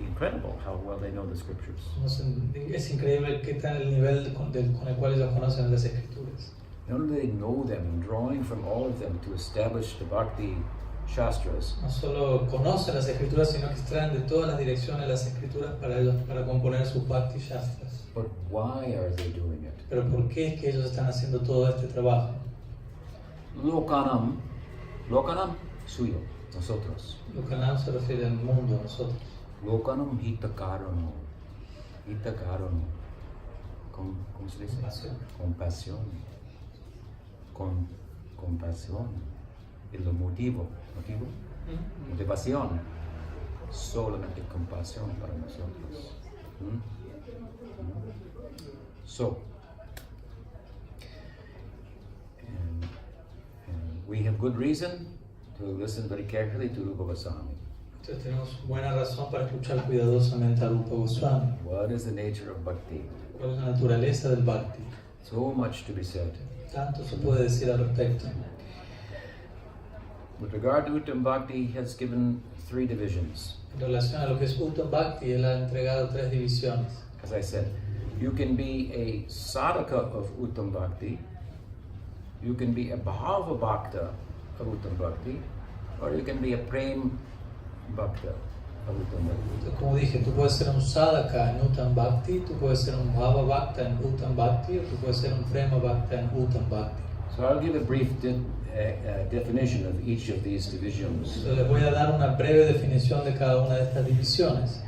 Incredible how well they know the scriptures. Es increíble qué tal el nivel con el cual ellos conocen las escrituras. Not only they know them and drawing from all of them to establish the Bhakti Shastras. No solo conocen las escrituras, sino que extraen de todas las direcciones de las escrituras para componer sus Bhakti Shastras. But why are they doing it? Pero ¿por qué es que ellos están haciendo todo este trabajo? Lokanam, suyo, nosotros. Lokanam se refiere al mundo, nosotros. Lokanam hitakarano. ¿Cómo se dice? Compasión. Compasión. Es lo motivación. Solamente compasión para nosotros. So, and we have good reason to listen very carefully to Rupa Goswami. Entonces tenemos buena razón para escuchar cuidadosamente a Rupa Goswami. What is the nature of bhakti? ¿Cuál es la naturaleza del bhakti? So much to be said. Tanto se puede decir al respecto. With regard to Uttam Bhakti, he has given 3 divisions. En relación a lo que es Uttam Bhakti, él ha entregado 3 divisiones. As I said, you can be a sadhaka of Uttam Bhakti, you can be a bhava bhakta of Uttam Bhakti, or you can be a prem bhakta of Uttam Bhakti. Entonces, como dije, tú puedes ser un sadhaka en Uttam Bhakti, tú puedes ser un bhava bhakta en Uttam Bhakti, o tú puedes ser un prema bhakta en Uttam Bhakti. So I'll give a brief definition of each of these divisions. Entonces, les voy a dar una breve definición de cada una de estas definiciones.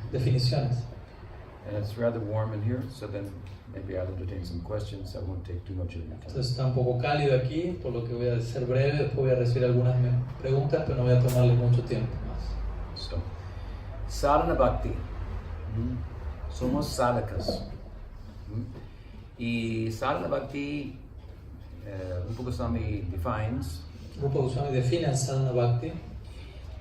And it's rather warm in here, so then maybe I'll entertain some questions. I won't take too much of your time. Entonces está un poco cálido aquí, por lo que voy a ser breve, después voy a recibir algunas preguntas, pero no voy a tomarle mucho tiempo más. So, sadhana bhakti. Somos sadhakas. Y sadhana bhakti, Rupa Goswami defines, Rupa Goswami define el sadhana bhakti.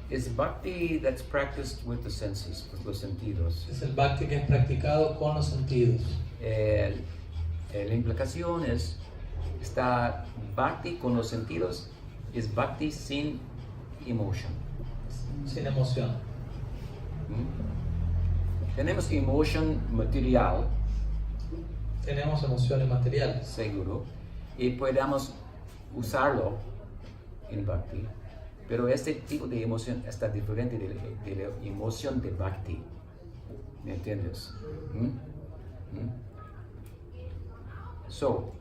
is bhakti that's practiced with the senses, with los sentidos. Es el bhakti que es practicado con los sentidos. La implicación es, está bhakti con los sentidos, es bhakti sin emotion. Sin emoción. Tenemos emotion material, Tenemos emociones materiales. seguro, y podemos usarlo en bhakti, pero este tipo de emoción está diferente de la emoción de bhakti. ¿Me entiendes? So,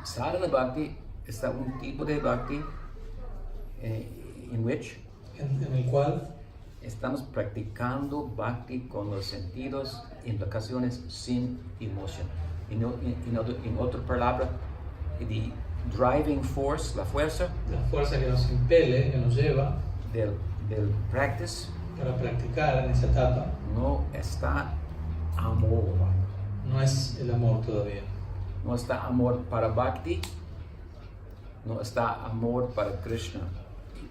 sadhana bhakti está un tipo de bhakti in which En el cual estamos practicando bhakti con los sentidos, implicaciones sin emoción. En otra palabra, the driving force, la fuerza la fuerza que nos impele, que nos lleva del practice para practicar en esa etapa, no está amor. no es el amor todavía. No está amor para bhakti, no está amor para Krishna,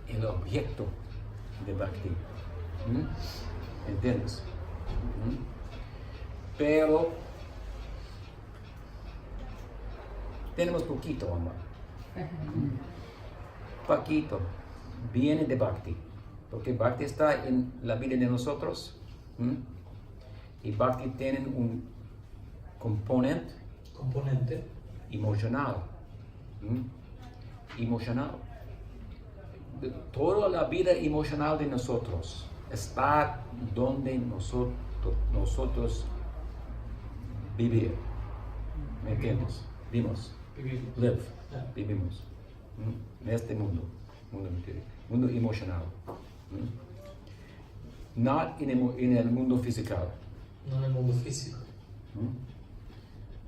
el objeto de bhakti. ¿Entiendes? Pero tenemos poquito amor. Poquito. Viene de bhakti. Porque bhakti está en la vida de nosotros. Y bhakti tiene un componente emocional. Emocional. Toda la vida emocional de nosotros está donde nosotros vivir. ¿Me entiendes? Vivimos. Live. Vivimos. En este mundo emocional. Not en el mundo físico. No en el mundo físico.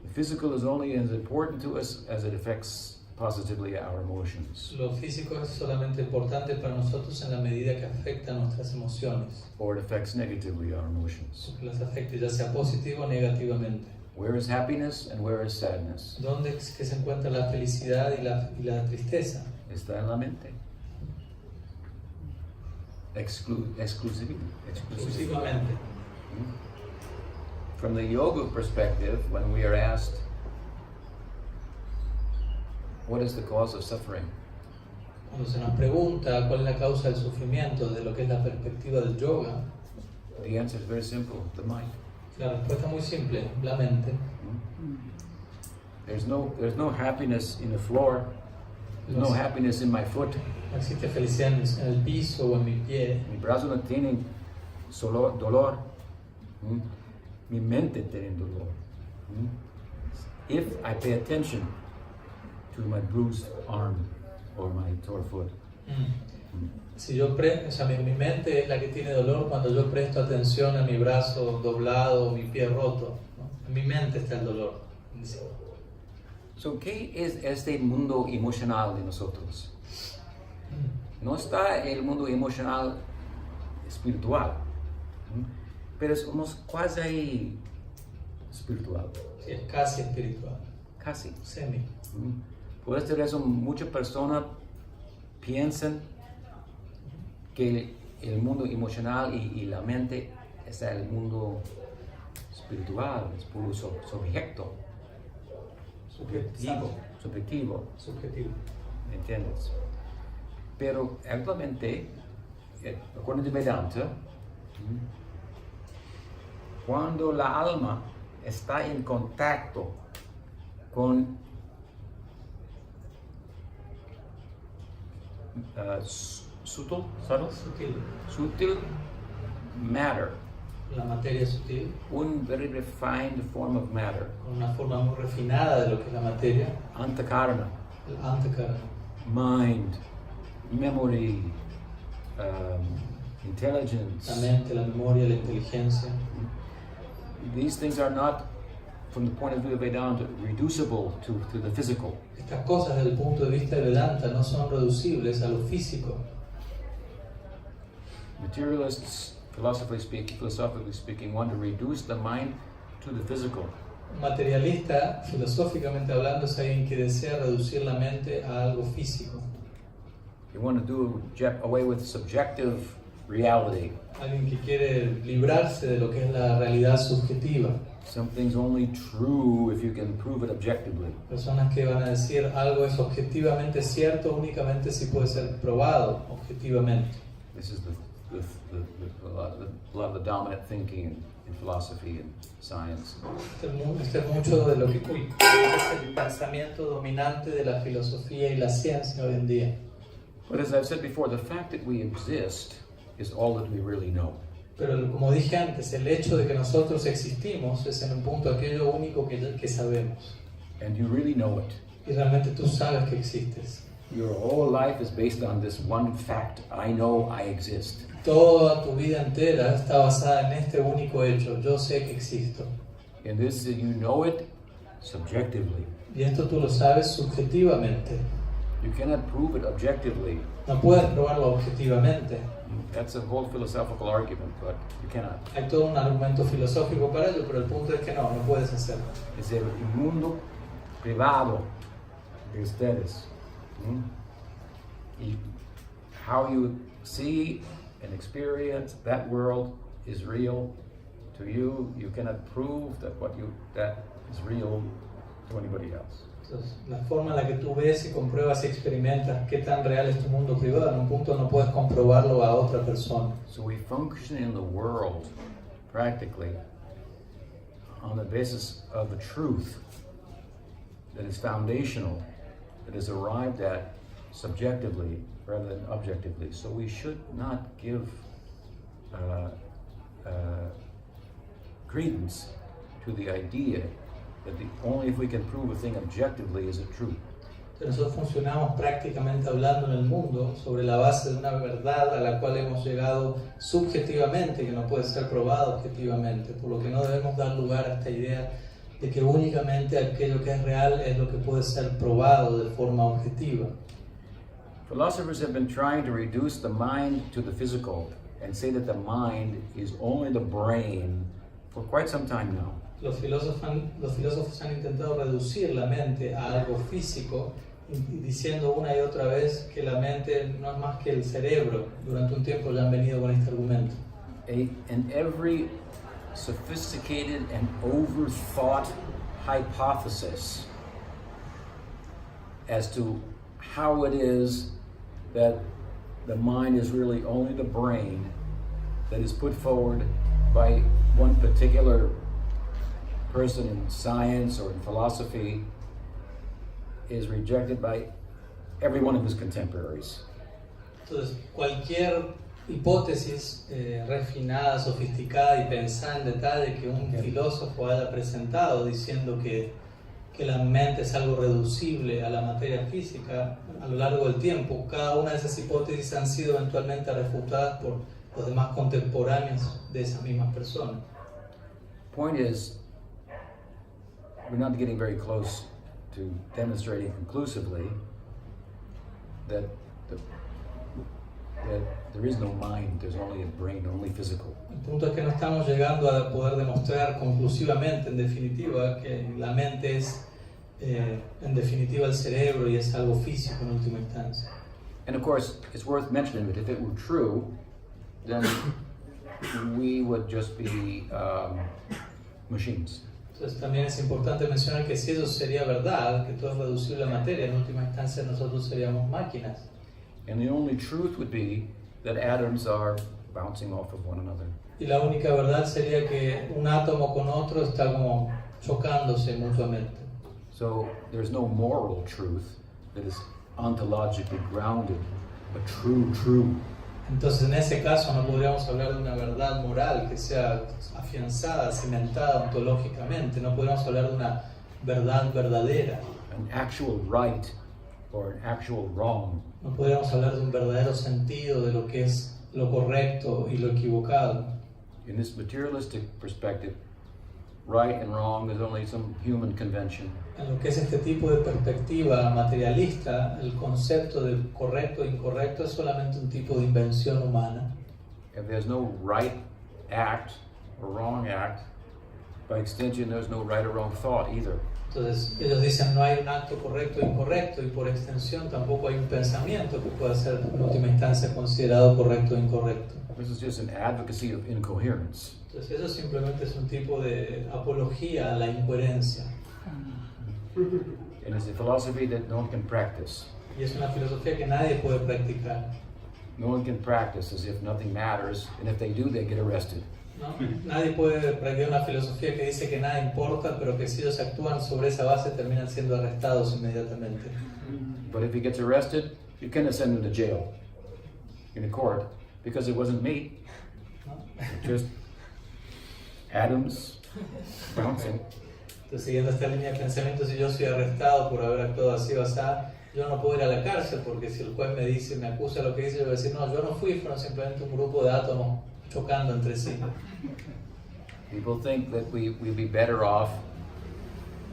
The physical is only as important to us as it affects positively our emotions. Lo físico es solamente importante para nosotros en la medida que afecta nuestras emociones. Or it affects negatively our emotions. Que las afecte ya sea positivo o negativamente. Where is happiness and where is sadness? ¿Dónde es que se encuentra la felicidad y la tristeza? Está en la mente. Exclusivamente. From the yoga perspective, when we are asked, what is the cause of suffering? Cuando se nos pregunta cuál es la causa del sufrimiento de lo que es la perspectiva del yoga, The answer is very simple, the mind. la respuesta es muy simple, la mente. There's no happiness in the floor. There's no happiness in my foot. No existe felicidad en el piso o en mi pie. Mi brazo no tiene dolor. Mi mente tiene dolor. If I pay attention to my bruised arm or my tore foot. Si yo mi mente es la que tiene dolor cuando yo presto atención a mi brazo doblado o mi pie roto, ¿no? En mi mente está el dolor. So, ¿qué es este mundo emocional de nosotros? No está el mundo emocional espiritual, pero somos quasi espiritual. Sí, es casi espiritual. Casi. Semi. Por esta razón, muchas personas piensan que el mundo emocional y la mente es el mundo espiritual, es puro subjetivo. Subjetivo. ¿Entiendes? Pero actualmente, according to Vedanta, cuando la alma está en contacto con sutil matter, la materia sutil, un very refined form of matter, una forma muy refinada de lo que es la materia, antakarana, el antakarana, mind, memory, intelligence, la mente, la memoria, la inteligencia. these things are not, from the point of view of Vedanta, reducible to the physical. Estas cosas desde el punto de vista de Vedanta no son reducibles a lo físico. Materialists, philosophically speaking, want to reduce the mind to the physical. Un materialista, filosóficamente hablando, es alguien que desea reducir la mente a algo físico. They want to do away with subjective reality. Alguien que quiere librarse de lo que es la realidad subjetiva. Something's only true if you can prove it objectively. Personas que van a decir algo es objetivamente cierto únicamente si puede ser probado objetivamente. This is a lot of the dominant thinking in philosophy and science. Este es mucho de lo que es el pensamiento dominante de la filosofía y la ciencia hoy en día. But as I've said before, the fact that we exist is all that we really know. Pero como dije antes, el hecho de que nosotros existimos es en un punto aquello único que sabemos. And you really know it. Y realmente tú sabes que existes. Your whole life is based on this one fact: I know I exist. Toda tu vida entera está basada en este único hecho: yo sé que existo. And this, you know it subjectively. Y esto tú lo sabes subjetivamente. You cannot prove it objectively. No puedes probarlo objetivamente. That's a whole philosophical argument, but you cannot. Hay todo un argumento filosófico para ello, pero el punto es que no puedes hacerlo. Es el mundo privado de ustedes. Y how you see and experience that world is real to you. You cannot prove that is real to anybody else. Entonces, la forma en la que tú ves y compruebas y experimentas qué tan real es tu mundo privado, en un punto no puedes comprobarlo a otra persona. So we function in the world practically on the basis of a truth that is foundational, that is arrived at subjectively rather than objectively. So we should not give credence to the idea that only if we can prove a thing objectively is it true. Nosotros funcionamos prácticamente hablando en el mundo sobre la base de una verdad a la cual hemos llegado subjetivamente, que no puede ser probada objetivamente, por lo que no debemos dar lugar a esta idea de que únicamente aquello que es real es lo que puede ser probado de forma objetiva. Philosophers have been trying to reduce the mind to the physical and say that the mind is only the brain for quite some time now. Los filósofos han intentado reducir la mente a algo físico, diciendo una y otra vez que la mente no es más que el cerebro. Durante un tiempo ya han venido con este argumento. And every sophisticated and overthought hypothesis as to how it is that the mind is really only the brain that is put forward by one particular person in science or in philosophy is rejected by every one of his contemporaries. Entonces, cualquier hipótesis refinada, sofisticada y pensada en detalle que un filósofo haya presentado diciendo que la mente es algo reducible a la materia física, a lo largo del tiempo, cada una de esas hipótesis han sido eventualmente refutadas por los demás contemporáneos de esas mismas personas. Point is, we're not getting very close to demonstrating conclusively that there is no mind, there's only a brain, only physical. El punto es que no estamos llegando a poder demostrar conclusivamente, en definitiva, que la mente es, en definitiva, el cerebro y es algo físico en última instancia. And of course, it's worth mentioning that if it were true, then we would just be machines. Entonces también es importante mencionar que si eso sería verdad, que todo es reducible a materia, en última instancia nosotros seríamos máquinas. And the only truth would be that atoms are bouncing off of one another. Y la única verdad sería que un átomo con otro está como chocándose mutuamente. So there's no moral truth that is ontologically grounded, a true. Entonces en ese caso no podríamos hablar de una verdad moral que sea afianzada, cimentada ontológicamente. No podríamos hablar de una verdad verdadera. An actual right or an actual wrong. No podríamos hablar de un verdadero sentido de lo que es lo correcto y lo equivocado. In this materialistic perspective, right and wrong is only some human convention. En lo que es este tipo de perspectiva materialista, el concepto de correcto e incorrecto es solamente un tipo de invención humana. If there's no right act or wrong act, by extension there's no right or wrong thought either. Entonces ellos dicen no hay un acto correcto e incorrecto y por extensión tampoco hay un pensamiento que pueda ser en última instancia considerado correcto o incorrecto. This is just an advocacy of incoherence. Entonces eso simplemente es un tipo de apología a la incoherencia. And it's a philosophy that no one can practice. Y es una filosofía que nadie puede practicar. No one can practice as if nothing matters, and if they do, they get arrested. ¿No? Nadie puede practicar una filosofía que dice que nada importa, pero que si ellos actúan sobre esa base terminan siendo arrestados inmediatamente. But if he gets arrested, you cannot send him to jail in a court, because it wasn't me. ¿No? Just atoms bouncing. Entonces, siguiendo esta línea de pensamiento, si yo soy arrestado por haber actuado así o así, yo no puedo ir a la cárcel, porque si el juez me dice, me acusa de lo que dice, yo voy a decir, no, yo no fui, fueron simplemente un grupo de átomos chocando entre sí. People think that we'd be better off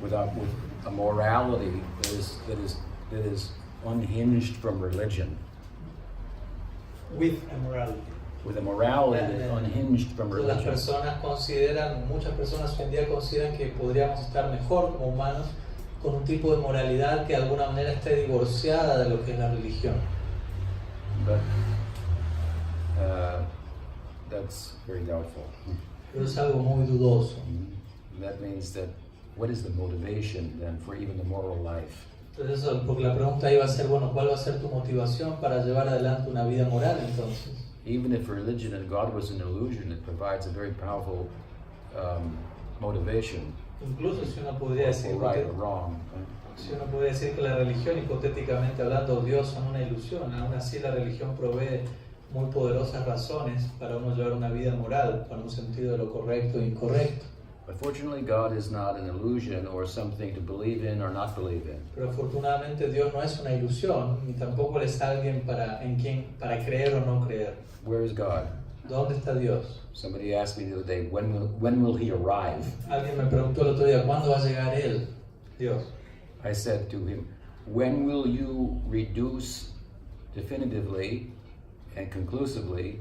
with a morality that is unhinged from religion. With immorality. With a morality that's unhinged from Las religion. personas consideran, muchas personas hoy en día consideran que podríamos estar mejor como humanos con un tipo de moralidad que de alguna manera esté divorciada de lo que es la religión. But that's very doubtful. Pero es algo muy dudoso. That means that what is the motivation then for even the moral life? Entonces eso, porque la pregunta iba a ser, bueno, ¿cuál va a ser tu motivación para llevar adelante una vida moral entonces? Even if religion and God was an illusion, it provides a very powerful motivation. Incluso si uno podría decir, For right or wrong. si uno podría decir que la religión, hipotéticamente hablando, Dios son una ilusión, aún así la religión provee muy poderosas razones para uno llevar una vida moral, para un sentido de lo correcto e incorrecto. But fortunately, God is not an illusion or something to believe in or not believe in. Pero afortunadamente Dios no es una ilusión, ni tampoco es alguien para creer o no creer. Where is God? ¿Dónde está Dios? Somebody asked me the other day, when will he arrive? Alguien me preguntó el otro día, ¿cuándo va a llegar Él, Dios? I said to him, when will you reduce definitively and conclusively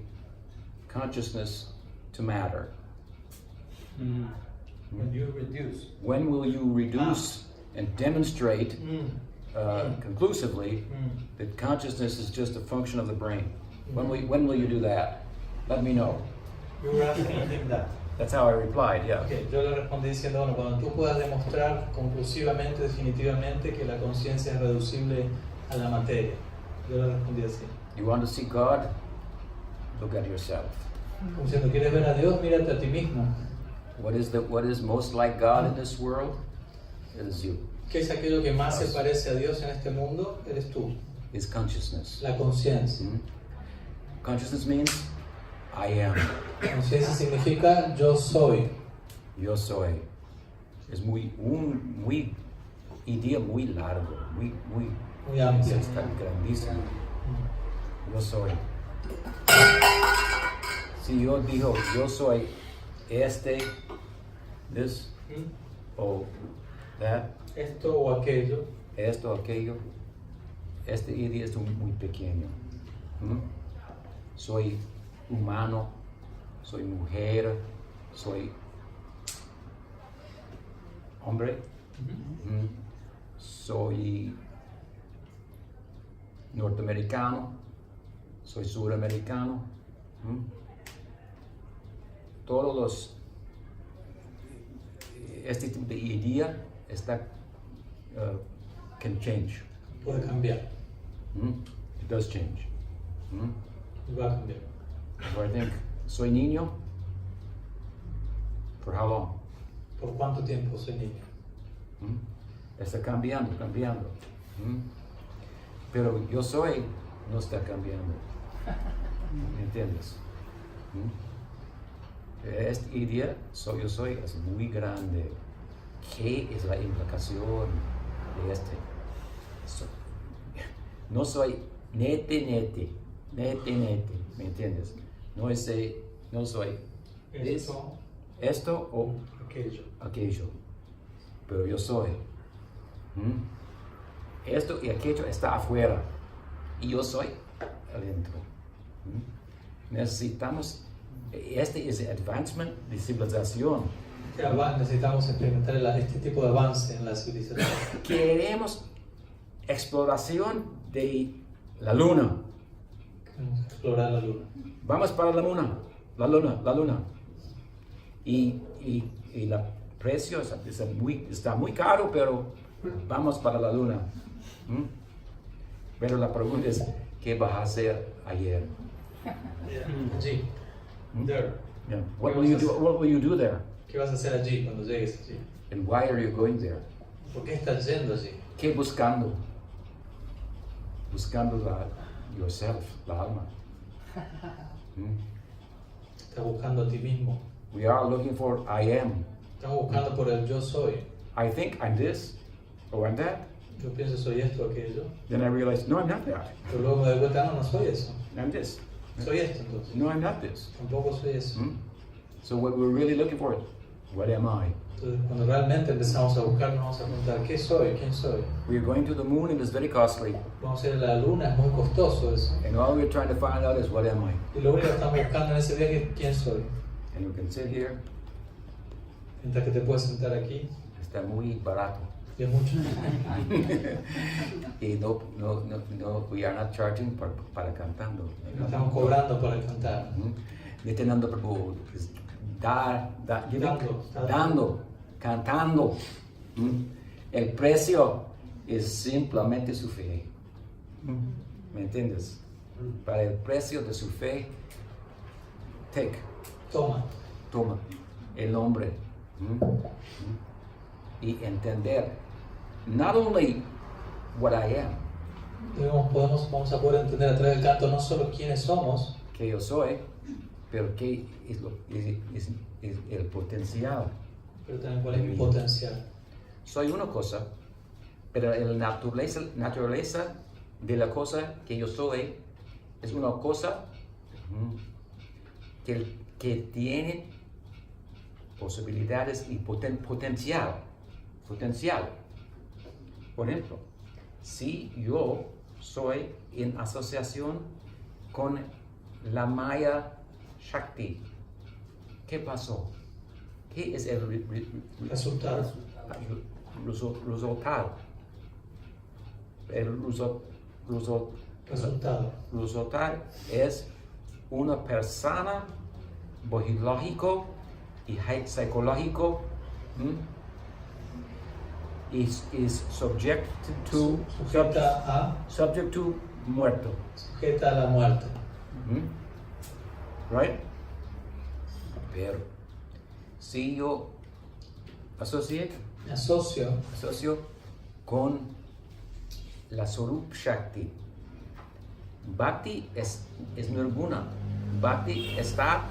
consciousness to matter? When you reduce. When will you reduce and demonstrate conclusively that consciousness is just a function of the brain? When will you do that? Let me know. You were asking him that. That's how I replied, yeah. Okay, yo le respondí diciendo, bueno, cuando tú puedas demostrar conclusivamente, definitivamente, que la conciencia es reducible a la materia. Yo le respondí así. You want to see God? Look at yourself. Como diciendo, ¿quieres ver a Dios? Mírate a ti mismo. What is most like God in this world? It is you. ¿Qué es aquello que más se parece a Dios en este mundo? Eres tú. Is consciousness. La conciencia. Consciousness means I am. Conciencia significa yo soy. Yo soy. Es muy idea muy largo, Muy amplio. es tan grandísimo. Yo soy. Si yo digo yo soy this o that, Esto o aquello. esto aquello, esta idea es muy pequeño. Soy humano, soy mujer, soy hombre, soy norteamericano, soy suramericano. Todos este tipo de idea can change. Puede cambiar. It does change. Y va a cambiar. So I think, soy niño. For how long? ¿Por cuánto tiempo soy niño? Está cambiando. Pero yo soy no está cambiando. ¿Me entiendes? Esta idea, yo soy, es muy grande. ¿Qué es la implicación de este? No soy nete, ¿me entiendes? No soy Esto esto o aquello. Pero yo soy. Esto y aquello está afuera. Y yo soy adentro. Necesitamos, este es el advancement de civilización. Necesitamos experimentar este tipo de avance en la civilización. Queremos exploración de la luna. Queremos explorar la luna. Vamos para la luna. Y el precio está muy caro, pero vamos para la luna. Pero la pregunta es, ¿qué vas a hacer ayer? Allí. There. Yeah. What will you do there? ¿Qué vas a hacer allí cuando llegues allí? And why are you going there? ¿Por qué estás yendo allí? ¿Qué buscando? Buscando yourself, la alma. Estás buscando a ti mismo. We are looking for I am. Estamos buscando por el yo soy. I think I'm this or I'm that. Yo pienso soy esto o aquello. Then I realize, no, I'm not that. Pero luego me doy cuenta, no soy eso. I'm this. Soy esto entonces. No, I'm not this. Tampoco soy eso. So what we're really looking for is, what am I? Entonces, cuando realmente empezamos a buscar, nos vamos a preguntar, ¿qué soy? ¿Quién soy? We're going to the moon and it's very costly. Vamos a ir a la luna, es muy costoso eso. And all we're trying to find out is, what am I? Y lo único que estamos buscando en ese viaje es quién soy. And we can sit here. Mientras que te puedes sentar aquí, Está muy barato. y es mucho. Y no, we are not charging para cantando. No estamos cobrando para cantar. Dando, cantando. El precio es simplemente su fe. ¿Me entiendes? Para el precio de su fe, toma el nombre. Y entender, not only what I am, vamos a poder entender a través del canto no solo quiénes somos, que yo soy, pero qué es el potencial. pero también cuál es mi potencial. Soy una cosa, pero la naturaleza de la cosa que yo soy es una cosa que tiene posibilidades y potencial. Por ejemplo, si yo soy en asociación con la Maya Shakti, ¿qué pasó? ¿Qué es el Resultado. resultado? El resultado es una persona biológico y psicológico is subject to muerto. Sujeta a la muerte. Right? Pero si yo Me asocio con la Swarup Shakti, Bhakti es nirguna. Bhakti está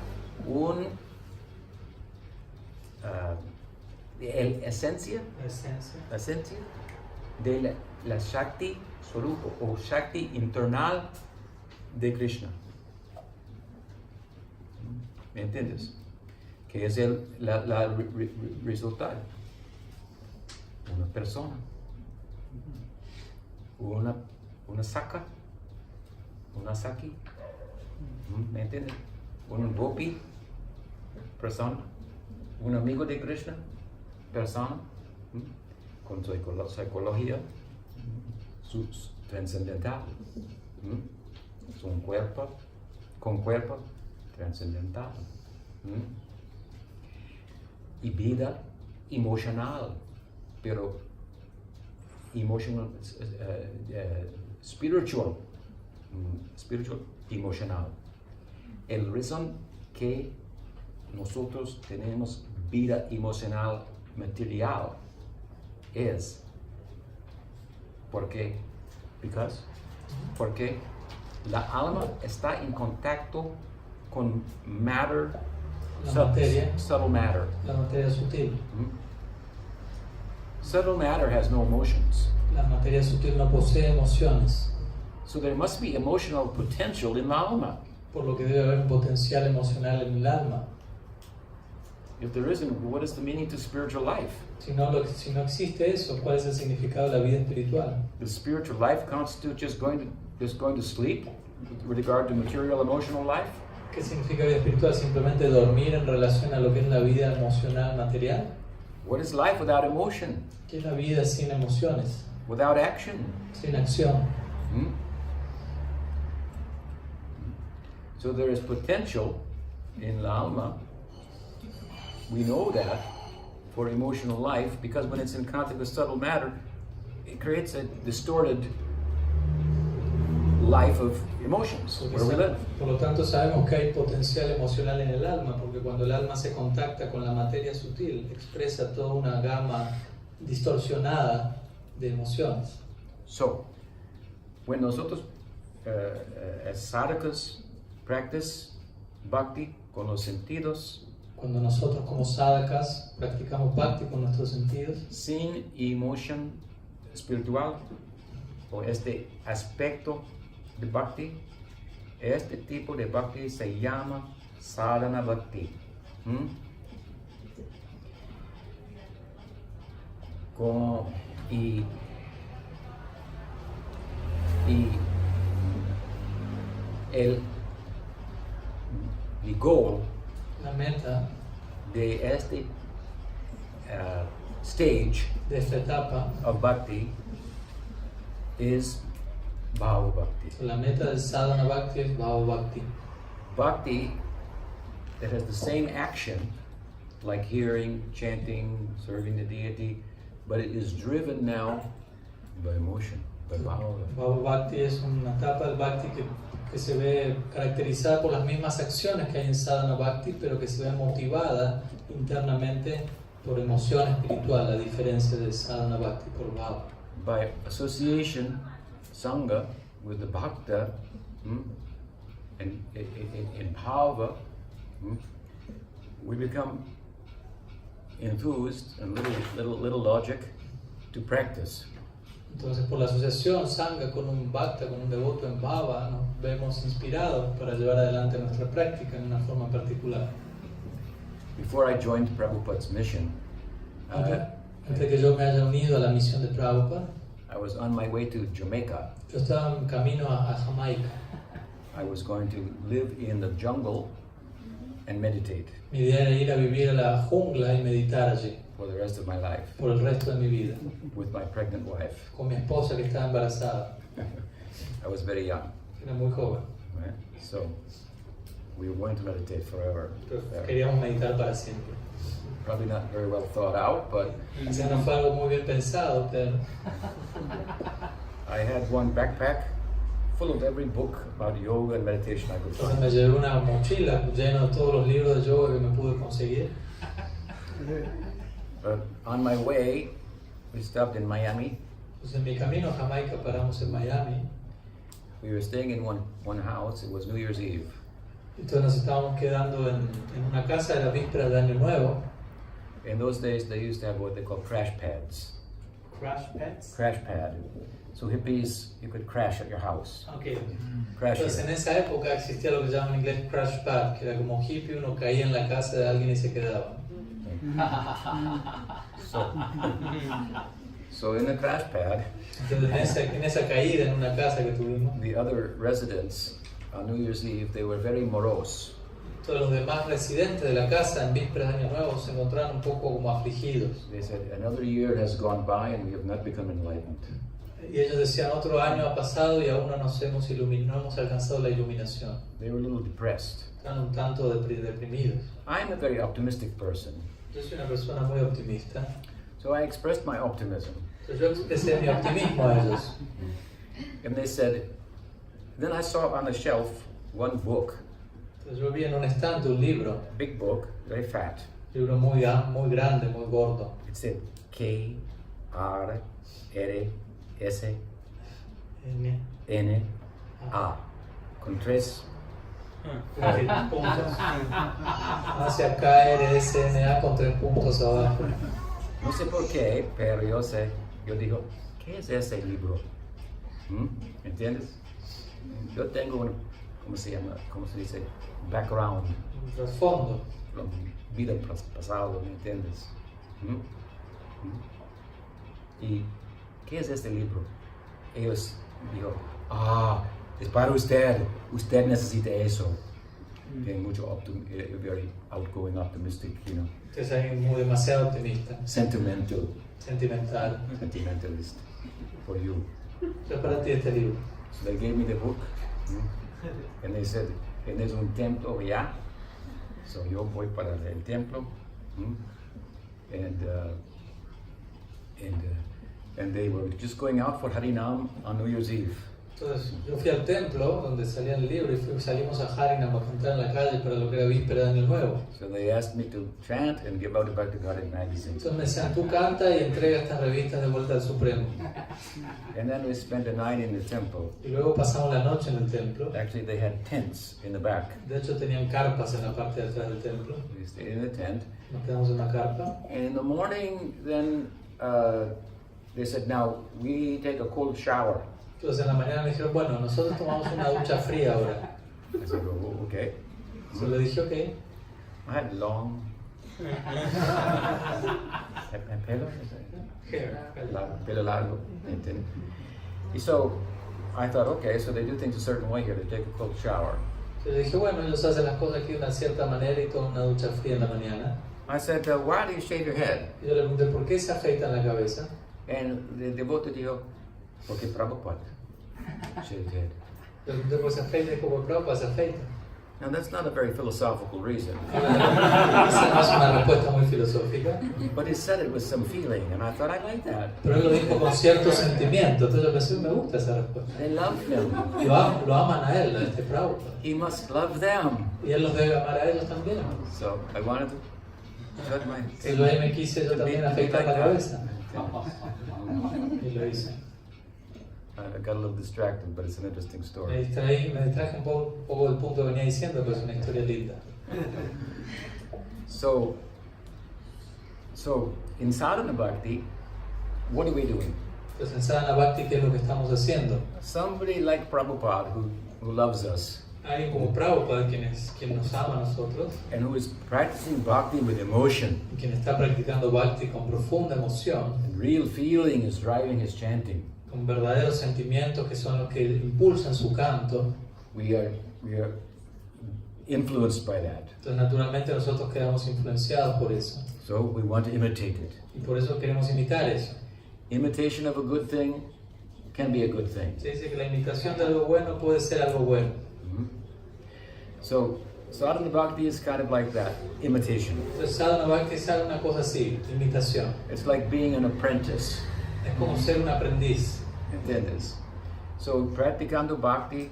esencia de la Shakti Swarup o Shakti internal de Krishna. ¿Me entiendes? Que es la resultado. Una persona, una saka, una saki, ¿me entiendes? Un gopi, persona, un amigo de Krishna, persona, con su psicología, su trascendental, con cuerpo trascendental, y vida emocional, pero emotional, spiritual, emocional. El razón que nosotros tenemos vida emocional material es porque la alma está en contacto con matter, subtle matter. La materia sutil. Subtle matter has no emotions. La materia sutil no posee emociones. So there must be emotional potential in the alma. Por lo que debe haber un potencial emocional en el alma. If there isn't, what is the meaning to spiritual life? Si no existe eso, ¿cuál es el significado de la vida espiritual? Does spiritual life constitute just going to sleep with regard to material emotional life? ¿Qué significa vida espiritual? ¿Simplemente dormir en relación a lo que es la vida emocional material? What is life without emotion? ¿Qué es la vida sin emociones? Without action? Sin acción. So there is potential in la alma. We know that for emotional life, because when it's in contact with subtle matter, it creates a distorted life of emotions where we live. Por lo tanto, sabemos que hay potencial emocional en el alma, porque cuando el alma se contacta con la materia sutil, expresa toda una gama distorsionada de emociones. So, when nosotros as sadhakas practice bhakti con los sentidos, Cuando nosotros como sadhakas practicamos bhakti con nuestros sentidos, sin emoción espiritual, o este aspecto de bhakti, este tipo de bhakti se llama sadhana bhakti. Y el goal la meta de este stage de esta etapa, of bhakti is bhava bhakti. la meta del sadhana bhakti es bhava bhakti. Bhakti that has the same action like hearing, chanting, serving the deity, but it is driven now by emotion, by bhava. Bhava bhakti es una etapa del bhakti que se ve caracterizada por las mismas acciones que hay en sadhana bhakti, pero que se ve motivada internamente por emoción espiritual, la diferencia de sadhana bhakti por bhava. By association, sangha, with the bhakta, and in bhava, we become enthused and little logic to practice. Entonces, por la asociación sangha con un bhakta, con un devoto en bhava, nos vemos inspirados para llevar adelante nuestra práctica en una forma particular. Before I joined Prabhupada's mission, Antes que yo me haya unido a la misión de Prabhupada, I was on my way to Jamaica. yo estaba en camino a Jamaica. I was going to live in the jungle and meditate Mi idea era ir a vivir a la jungla y meditar allí for the rest of my life por el resto de mi vida, with my pregnant wife. con mi esposa que estaba embarazada, I was very young, era muy joven. right? So we were going to meditate forever. Queríamos meditar para siempre. Probably not very well thought out, but O sea, no fue algo muy bien pensado, pero I had one backpack full of every book about yoga and meditation I could entonces find. me llevé una mochila llena de todos los libros de yoga que me pude conseguir. But on my way, we stopped in Miami. Entonces en mi camino a Jamaica paramos en Miami. We were staying in one house. It was New Year's Eve. Entonces nos estábamos quedando en una casa de la víspera de Año Nuevo. In those days, they used to have what they call crash pads. Crash pads. Crash pad. So hippies, you could crash at your house. Okay. Crash Entonces en here. esa época existía lo que se llama en inglés crash pad, que era como hippie, uno caía en la casa de alguien y se quedaba. So in the crash pad, Entonces en esa caída en una casa que tuvimos, the other residents on New Year's Eve, they were very morose. todos los demás residentes de la casa en vísperas de Año Nuevo se encontraron un poco como afligidos. They said, another year has gone by and we have not become enlightened. Y ellos decían, otro año ha pasado y aún no nos hemos no hemos alcanzado la iluminación. They were a little depressed. Están un tanto deprimidos. I'm a very optimistic person. Yo soy una persona muy optimista. So I expressed my optimism. Entonces yo expresé mi optimismo a ellos. And they said, then I saw on the shelf one book, Entonces yo vi en un estante un libro, big book, very fat. un libro muy grande, muy gordo. It said K-R-S-S-N-A, con tres. Puntos. Hacia KRSNA con 3 puntos abajo. No sé por qué, pero yo digo, ¿qué es ese libro? ¿Entiendes? Yo tengo un, ¿cómo se llama? ¿Cómo se dice? Background. Un trasfondo. vida pasado, ¿me entiendes? ¿Mm? ¿Mm? ¿Y qué es este libro? Ellos dijo, es para usted necesita eso. Tiene mucho very outgoing, optimistic, you know. Es alguien muy demasiado optimista. Sentimentalist for you. Es para ti este libro. So they gave me the book, and they said, es un templo ya, so yo voy para el templo, and they were just going out for Harinam on New Year's Eve. Entonces yo fui al templo donde salía el libro y salimos a Harinam a cantar en la calle para lo que era víspera de Año Nuevo. So they asked me to chant and give out the Bhakti magazine. Entonces me decían, tú canta y entrega estas revistas de vuelta al Supremo. And then we spent the night in the temple. Y luego pasamos la noche en el templo. Actually, they had tents in the back. De hecho tenían carpas en la parte de atrás del templo. We stayed in the tent. Nos quedamos en una carpa. And in the morning, then they said, now we take a cold shower. Entonces en la mañana me dijeron, bueno, nosotros tomamos una ducha fría ahora. I said, oh, okay. So le dije, ok. I had long pelo, pelo largo. And so I thought, okay, so they do things a certain way here. They take a cold shower. So le dije, bueno, ellos hacen las cosas aquí de una cierta manera y toman una ducha fría en la mañana. I said, why do you shave your head? Y yo le pregunté, ¿por qué se afeitan la cabeza? And the devote dijo, porque Prabhupada shaved his head. Le pregunté, ¿por qué se afeita? Y como Prabhupada se afeita. Now that's not a very philosophical reason. Esa no es una respuesta muy filosófica. But he said it with some feeling, and I thought I like that. Pero él lo dijo con cierto sentimiento, entonces yo pensé, me gusta esa respuesta. They love him. Lo aman a él, a este Prabhupada. He must love them. Y él los debe amar a ellos también. So I wanted to shut my Y luego me quise yo también afeitar la cabeza. Y lo hice. I got a little distracted, but it's an interesting Me story. distraje un poco del punto que venía diciendo, pero es una historia linda. So in Sadhana Bhakti, what are we doing? Entonces en Sadhana Bhakti, ¿qué es lo que estamos haciendo? Somebody like Prabhupada who loves us Alguien como Prabhupada, quien nos ama a nosotros, and who is practicing bhakti with emotion, y quien está practicando Bhakti con profunda emoción, and real feeling is driving his chanting. con verdaderos sentimientos que son los que impulsan su canto. We are influenced by that. Entonces naturalmente nosotros quedamos influenciados por eso. So we want to imitate it. Y por eso queremos imitar eso. Imitation of a good thing can be a good thing. Se dice que la imitación de algo bueno puede ser algo bueno. So Sadhana Bhakti is kind of like that, imitation. Entonces Sadhana Bhakti es una cosa así, imitación. It's like being an apprentice. Es como ser un aprendiz. ¿Entiendes? So practicando bhakti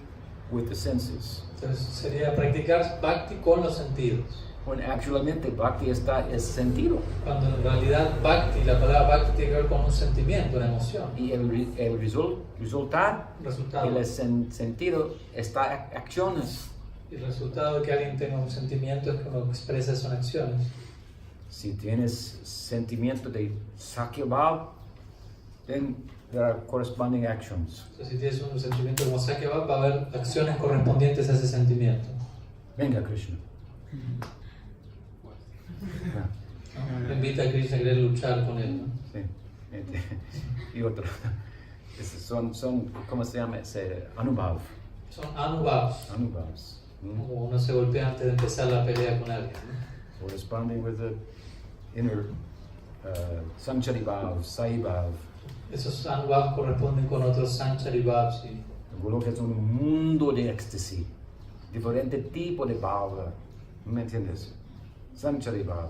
with the senses. Entonces sería practicar Bhakti con los sentidos. When actualmente bhakti es sentido. Cuando en realidad Bhakti, la palabra Bhakti tiene que ver con un sentimiento, una emoción. Y el resultado, el sentido está acciones. Y el resultado de que alguien tenga un sentimiento es que uno expresa eso en acciones. Si tienes sentimiento de Sakya Bhav, then there are corresponding actions. Entonces si tienes un sentimiento como Sakya Bhav, va a haber acciones correspondientes a ese sentimiento. Venga, Krishna. Invita a Krishna a querer luchar con él, ¿no? Sí. Y otro. Son, ¿cómo se llama? Anubhav. Son anubhavs. Anubhavs. Como uno se golpea antes de empezar la pelea con alguien, ¿no? Corresponding with the inner Sanchari Bhav, Sai Bhav. Esos anubhavs corresponden con otros sanchari bhavs. Y Golok es un mundo de éxtasis, diferente tipo de bhava, ¿me entiendes? Sanchari Bhav,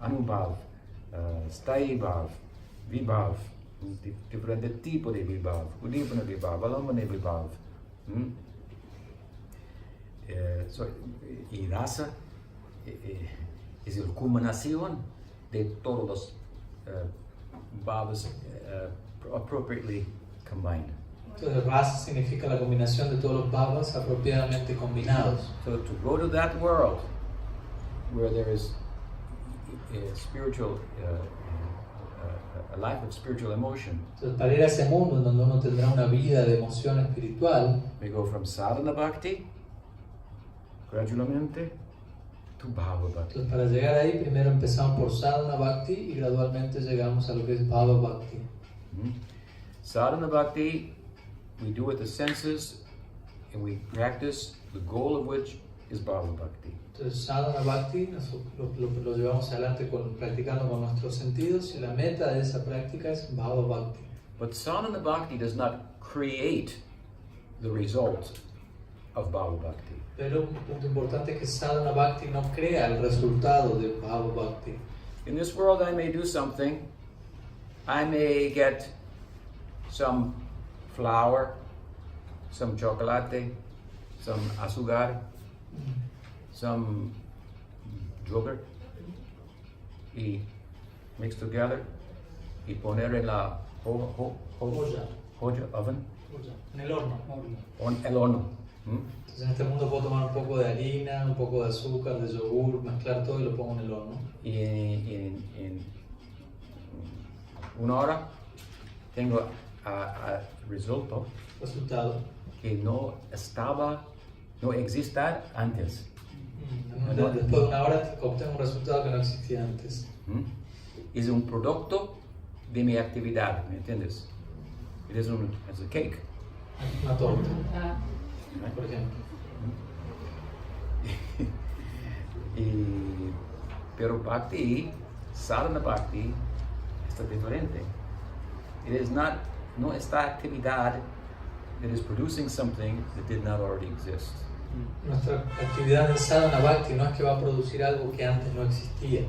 Anubhav, Sthai Bhav, Vibhav, diferente tipo de Vibhav, Udipana Vibhav, Alambana Vibhav. Y rasa es la culminación de todos los bhavas appropriately combined. entonces rasa significa la combinación de todos los bhavas apropiadamente combinados. So to go to that world where there is a spiritual, a life of spiritual emotion, Entonces para ir a ese mundo en donde uno tendrá una vida de emoción espiritual, we go from sadhana bhakti, gradualmente, to Bhava Bhakti. Entonces, para llegar ahí, primero empezamos por sadhana bhakti y gradualmente llegamos a lo que es bhava bhakti. Sadhana Bhakti, we do with the senses and we practice, the goal of which is Bhava Bhakti. Entonces, sadhana bhakti lo llevamos adelante practicando con nuestros sentidos y la meta de esa práctica es bhava bhakti. But sadhana bhakti does not create the result of bhava bhakti. Pero un punto importante es que sadhana bhakti no crea el resultado de bhava bhakti. In this world I may do something, I may get some flour, some chocolate, some azúcar, some yogurt, y mix together, y poner en la olla, oven, En el horno. el horno. Entonces en este mundo puedo tomar un poco de harina, un poco de azúcar, de yogur, mezclar todo y lo pongo en el horno. Y en una hora tengo resultado que no existía antes. Después de una hora obtengo un resultado que no existía antes. Es un producto de mi actividad, ¿me entiendes? Es a cake. Una torta, por ejemplo. Pero Bhakti, sadhana Bhakti, está diferente. No esta actividad that is producing something that did not already exist. Nuestra actividad en sadhana bhakti no es que va a producir algo que antes no existía.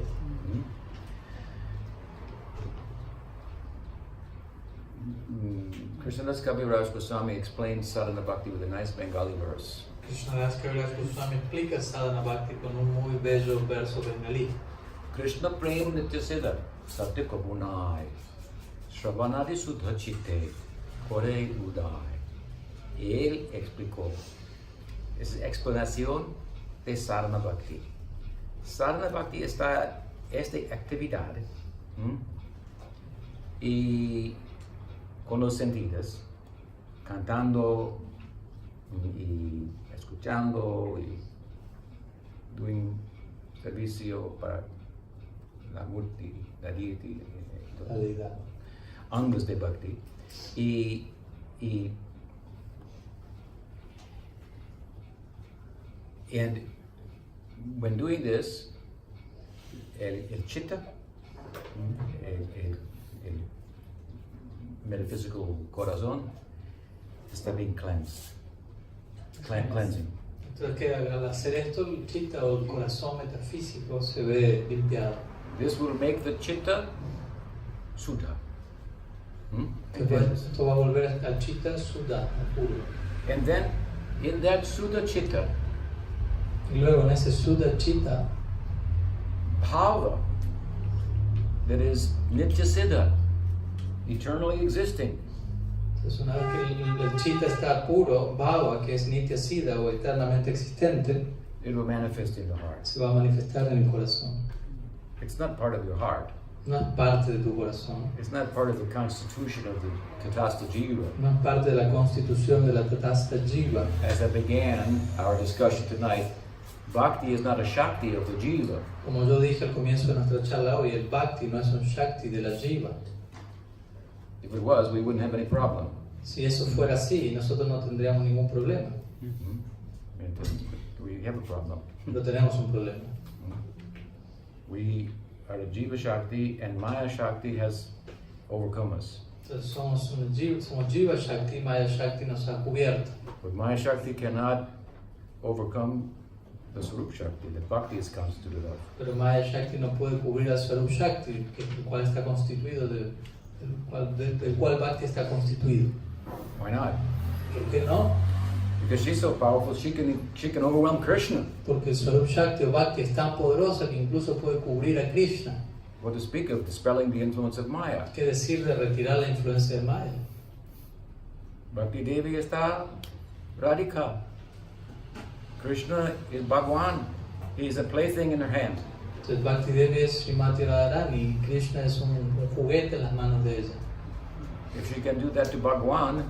Krishnadas Kaviraj Goswami explains sadhana bhakti with a nice Bengali verse. Krishnadas Kaviraj Goswami explica sadhana bhakti con un muy bello verso bengalí. Krishna prem nityasiddha satya kabunai shravanadi sudha chitte kore udai. Él explicó. Es explicación de sadhana bhakti. Sadhana bhakti está esta actividad y con los sentidos, cantando y escuchando y doing servicio para la murti, la deity, La deidad. angas de bhakti. And when doing this, el chitta, el metaphysical corazón, está being cleansed. Cleansing. Entonces que al hacer esto, el chitta o el corazón metafísico se ve limpiado. This will make the chitta sudha. Esto va a volver al chitta suddha, puro. And then in that sudha chitta, Y luego en ese suddha chitta, bhava, that is nitya siddha, eternally existing. entonces una vez que el chitta está puro, bhava, que es nitya siddha o eternamente existente, It will manifest in the heart. se va a manifestar en el corazón. It's not part of your heart. No es parte de tu corazón, It's not part of the constitution of the Tatasta Jiva. no es parte de la constitución de la Tatasta Jiva. As I began our discussion tonight, Bhakti is not a Shakti of the Jiva. Como yo dije al comienzo de nuestra charla hoy, el Bhakti no es un Shakti de la Jiva. If it was, we wouldn't have any problem. Si eso fuera así, nosotros no tendríamos ningún problema. We have a problem. No tenemos un problema. We are a Jiva Shakti, and Maya Shakti has overcome us. Entonces somos Jiva Shakti, Maya Shakti nos ha cubierto. But Maya Shakti cannot overcome the Swarup Shakti that Bhakti is constituted of. Pero Maya Shakti no puede cubrir al Swarup Shakti, el cual está constituido, del cual Bhakti está constituido. Why not? ¿Por qué no? Because she's so powerful, she can overwhelm Krishna. Porque el Swarup Shakti o Bhakti es tan poderosa que incluso puede cubrir a Krishna. What to speak of dispelling the influence of Maya? ¿Qué decir de retirar la influencia de Maya? Bhakti Devi está Radhika. Krishna is Bhagwan. He is a plaything in her hand. Entonces Bhakti Devi es Srimati Radharani y Krishna es un juguete en las manos de ella. If she can do that to Bhagwan,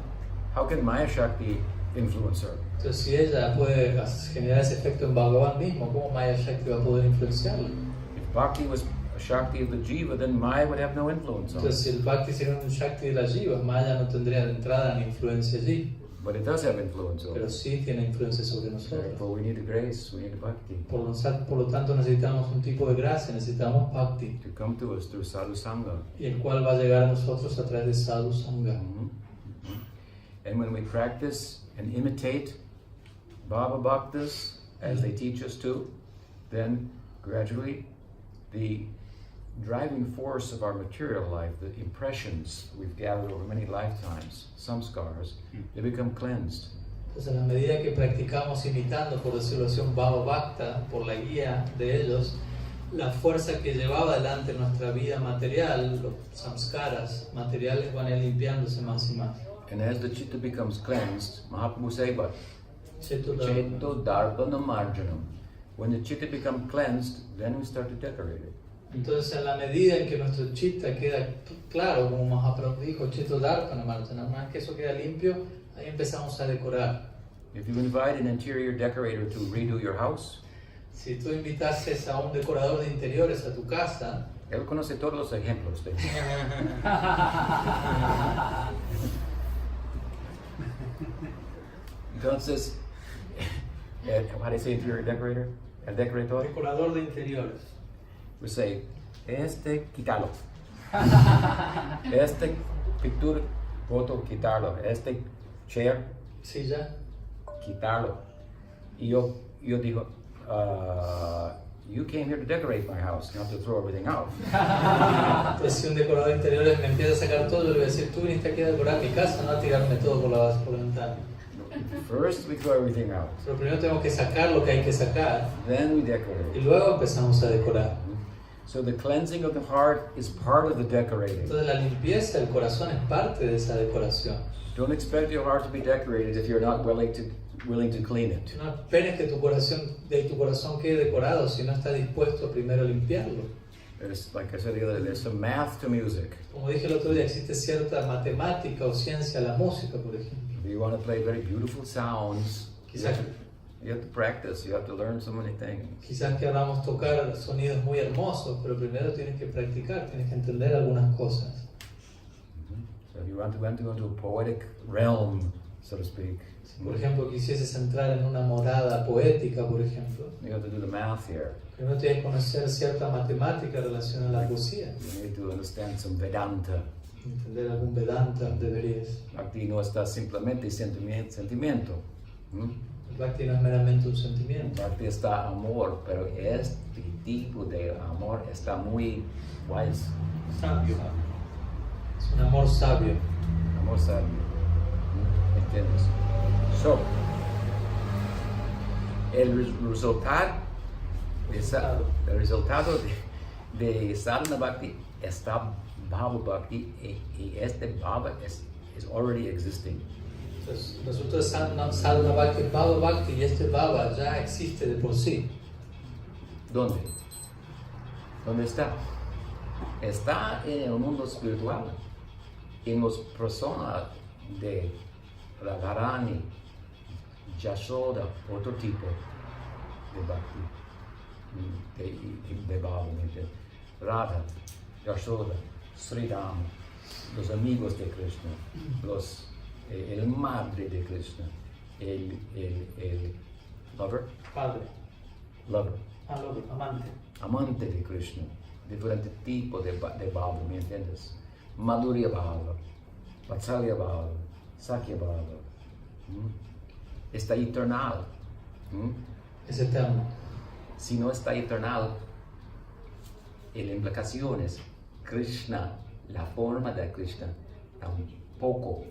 how can Maya Shakti influence her? Entonces, si ella puede generar ese efecto en Bhagavan mismo, ¿cómo Maya Shakti va a poder influenciarlo? If Bhakti was a Shakti of the Jiva, then Maya would have no influence on Entonces, it. si el Bhakti sería un Shakti de la Jiva, Maya no tendría de entrada ni influencia allí, But it does have influence over pero it. sí tiene influencia sobre nosotros. Therefore, we need the grace, we need the Bhakti Por lo tanto, necesitamos un tipo de gracia, necesitamos Bhakti, to come to us through Sadhu Sangha. y el cual va a llegar a nosotros a través de Sadhu Sangha. And when we practice and imitate Baba Bhaktas as they teach us to, then gradually the driving force of our material life, the impressions we've gathered over many lifetimes, samskars, they become cleansed. Entonces, a la medida que practicamos imitando, por decirlo así, un Baba Bhakta, por la guía de ellos, la fuerza que llevaba adelante nuestra vida material, los samskaras materiales, van a ir limpiándose más y más. And as the chitta becomes cleansed, Mahaprabhu say what? Cheto Cheto darpana marjanam. When the chitta becomes cleansed, then we start to decorate it. Entonces, a la medida en que nuestro chitta queda claro, como Mahaprabhu dijo, Cheto Darpana Marjana, una vez que eso queda limpio, ahí empezamos a decorar. If you invite an interior decorator to redo your house, Si tú invitases a un decorador de interiores a tu casa, él conoce todos los ejemplos de Entonces, how do you say interior decorator? El decorador? decorador de interiores, We say, quítalo. Picture, foto, quitarlo. Chair, silla, quitarlo. Y yo digo, you came here to decorate my house, not to throw everything out. entonces si un decorador de interiores me empieza a sacar todo, yo le voy a decir, tú viniste aquí a decorar mi casa, no a tirarme todo por la ventana. First, we throw everything out. Pero primero tenemos que sacar lo que hay que sacar, Then we y decorate. luego empezamos a decorar. So the cleansing of the heart is part of the decorating. Entonces la limpieza del corazón es parte de esa decoración. Don't expect your heart to be decorated if you're not willing to clean it. No esperes que tu corazón quede decorado si no estás dispuesto primero a limpiarlo. There's, like I said the other day, there's some math to music. Como dije el otro día, existe cierta matemática o ciencia a la música, por ejemplo. If you want to play very beautiful sounds, Quizás, you have to practice, you have to learn so many things. quizás queramos tocar sonidos muy hermosos, pero primero tienes que practicar, tienes que entender algunas cosas. So if you want to go into a poetic realm, so to speak, Si, por ejemplo, quisieses entrar en una morada poética, por ejemplo, you have to do the math here. primero tienes que conocer cierta matemática relacionada a la poesía. You need to understand some Vedanta. Entender algún Vedanta deberías. Bhakti no está simplemente sentimiento. El Bhakti no es meramente un sentimiento. Bhakti está amor, pero este tipo de amor está muy wise. Sabio. Es un amor sabio. Amor sabio. ¿Entiendes? So, el resultado de sadhana bhakti está bhava bhakti y este bhava is already existing. Entonces, resulta de sadhana bhakti, bhava bhakti, y este bhava ya existe de por sí. ¿Dónde? ¿Dónde está? Está en el mundo espiritual, en las personas de Radharani, Yashoda, otro tipo de bhakti, de bhava, Radha, Yashoda, Sri Rama, los amigos de Krishna, el madre de Krishna, el lover, Padre. lover, Amante. amante de Krishna, diferente tipo de bhava, ¿me entiendes? Madhurya bhava, Vatsalya bhava, Sakya bhava, está eternal. Es eterno. Si no está eternal, la implicación es Krishna, la forma de Krishna, tampoco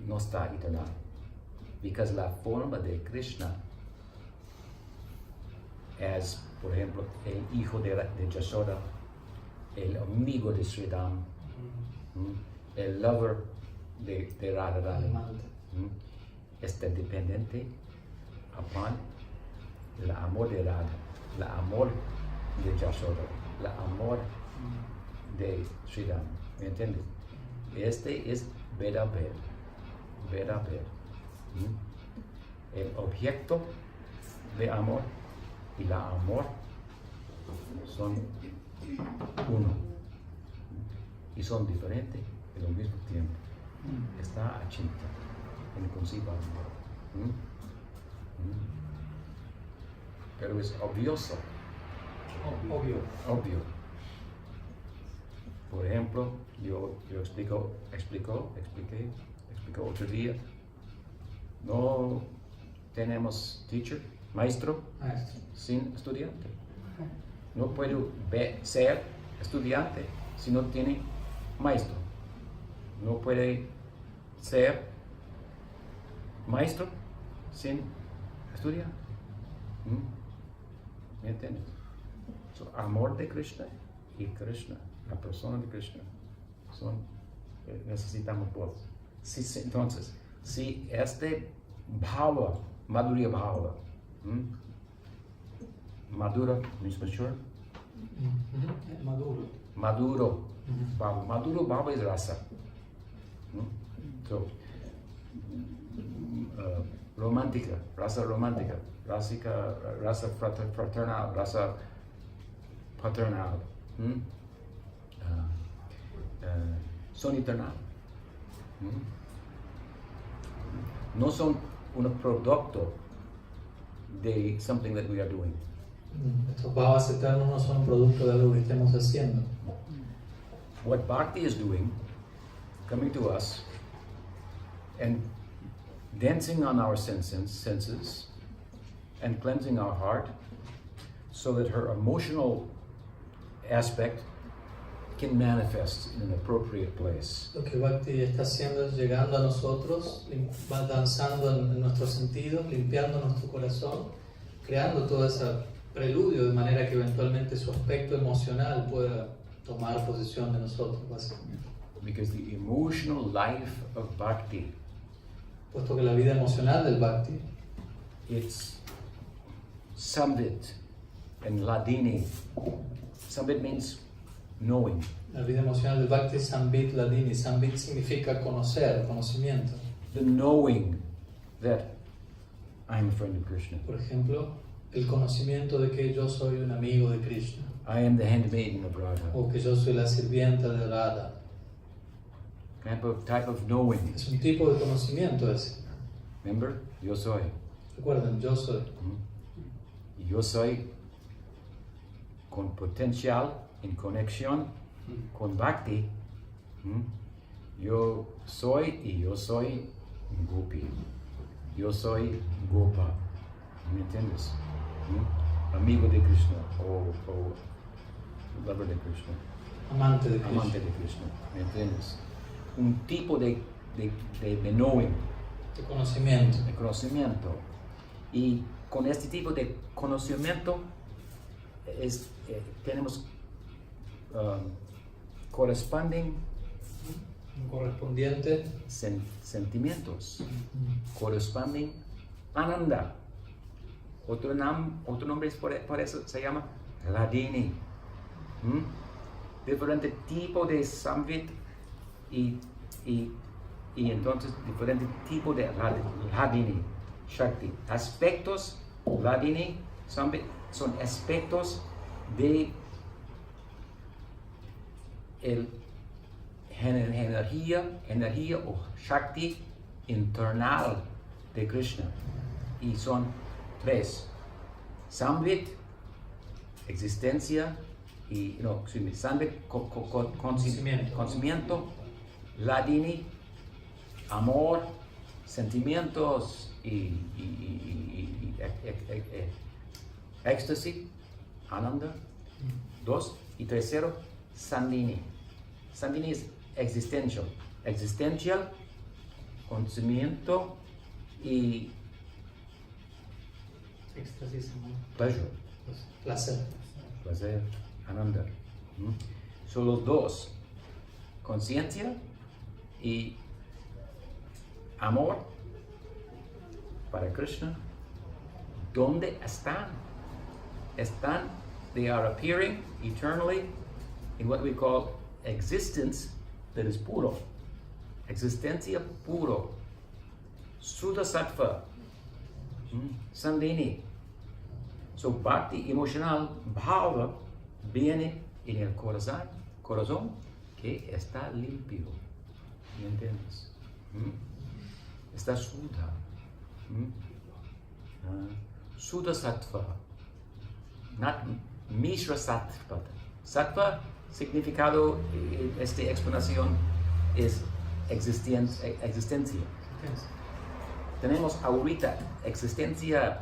no está eternal. Because la forma de Krishna, es, por ejemplo, el hijo de Yashoda, el amigo de Sri Ram, el lover de Radharani, Amante. está dependiente upon el amor de Radha, el amor de Yashoda, el amor de Sri Ram, ¿me entiendes? Este es Veda Ved. El objeto de amor y la amor son uno y son diferentes al mismo tiempo. Está achinta en el concepto de amor. Pero es obvioso. Obvio. Por ejemplo, yo expliqué otro día. No tenemos maestro sin estudiante. No puedo ser estudiante si no tiene maestro. No puede ser maestro sin estudiante. ¿Me entiendes? So, amor de Krishna y Krishna, la persona de Krishna, necesitamos dos. Entonces, si este bhava, madhurya bhava, madura means mature? Maduro bhava. Maduro bhava is rasa. So, romántica, rasa romántica, rasa fraternal, rasa paternal, son eternal. No son un producto de something that we are doing. Estos bhavas eternos no son producto de algo que estemos haciendo. What Bhakti is doing, coming to us and dancing on our senses and cleansing our heart so that her emotional aspect can manifest in an appropriate place. Lo que Bhakti está haciendo es llegando a nosotros, va danzando en nuestros sentidos, limpiando nuestro corazón, creando todo ese preludio de manera que eventualmente su aspecto emocional pueda tomar posesión de nosotros, básicamente. Because the emotional life of Bhakti, Puesto que la vida emocional del Bhakti, it's Sambit and Ladini. Sambit means knowing. la vida emocional del Bhakti es Sambit Ladini. Sambit significa conocer, conocimiento. The knowing that I'm a friend of Krishna. Por ejemplo, el conocimiento de que yo soy un amigo de Krishna, I am the handmaiden of Radha. o que yo soy la sirvienta de Radha. Type of knowing. Es un tipo de conocimiento ese. Remember? Yo soy. Recuerden, yo soy. Yo soy con potencial en conexión con Bhakti. Yo soy y yo soy Gopi. Yo soy Gopa. ¿Me entiendes? Amigo de Krishna o lover de Krishna. Amante de Krishna. Amante de Krishna. ¿Me entiendes? Un tipo de knowing. De conocimiento. De conocimiento. Y con este tipo de conocimiento tenemos corresponding correspondiente sentimientos, corresponding ananda. Otro nombre es por eso se llama Ladini. Diferente tipo de samvit y entonces diferente tipo de Ladini, Shakti. Aspectos Ladini, samvit, son aspectos de energía o Shakti internal de Krishna. Y son tres: Samvit, existencia, Samvit, conocimiento, Ladini, amor, sentimientos y éxtasis, ananda. Dos, y tercero, Sandini. Sandini es existential, conocimiento y éxtasis, pleasure. Placer, ananda. Son los dos, conciencia y amor para Krishna. ¿Dónde están? They are appearing eternally in what we call existence that is puro. Existencia puro. Sudha Sattva, Sandhini. So Bhakti emocional, Bhava, viene en el corazón que está limpio. ¿Me entiendes? Está Sudha. Sudha Sattva, not Mishra Sattva. Sattva, significado, esta explanación es existencia. Tenemos ahorita existencia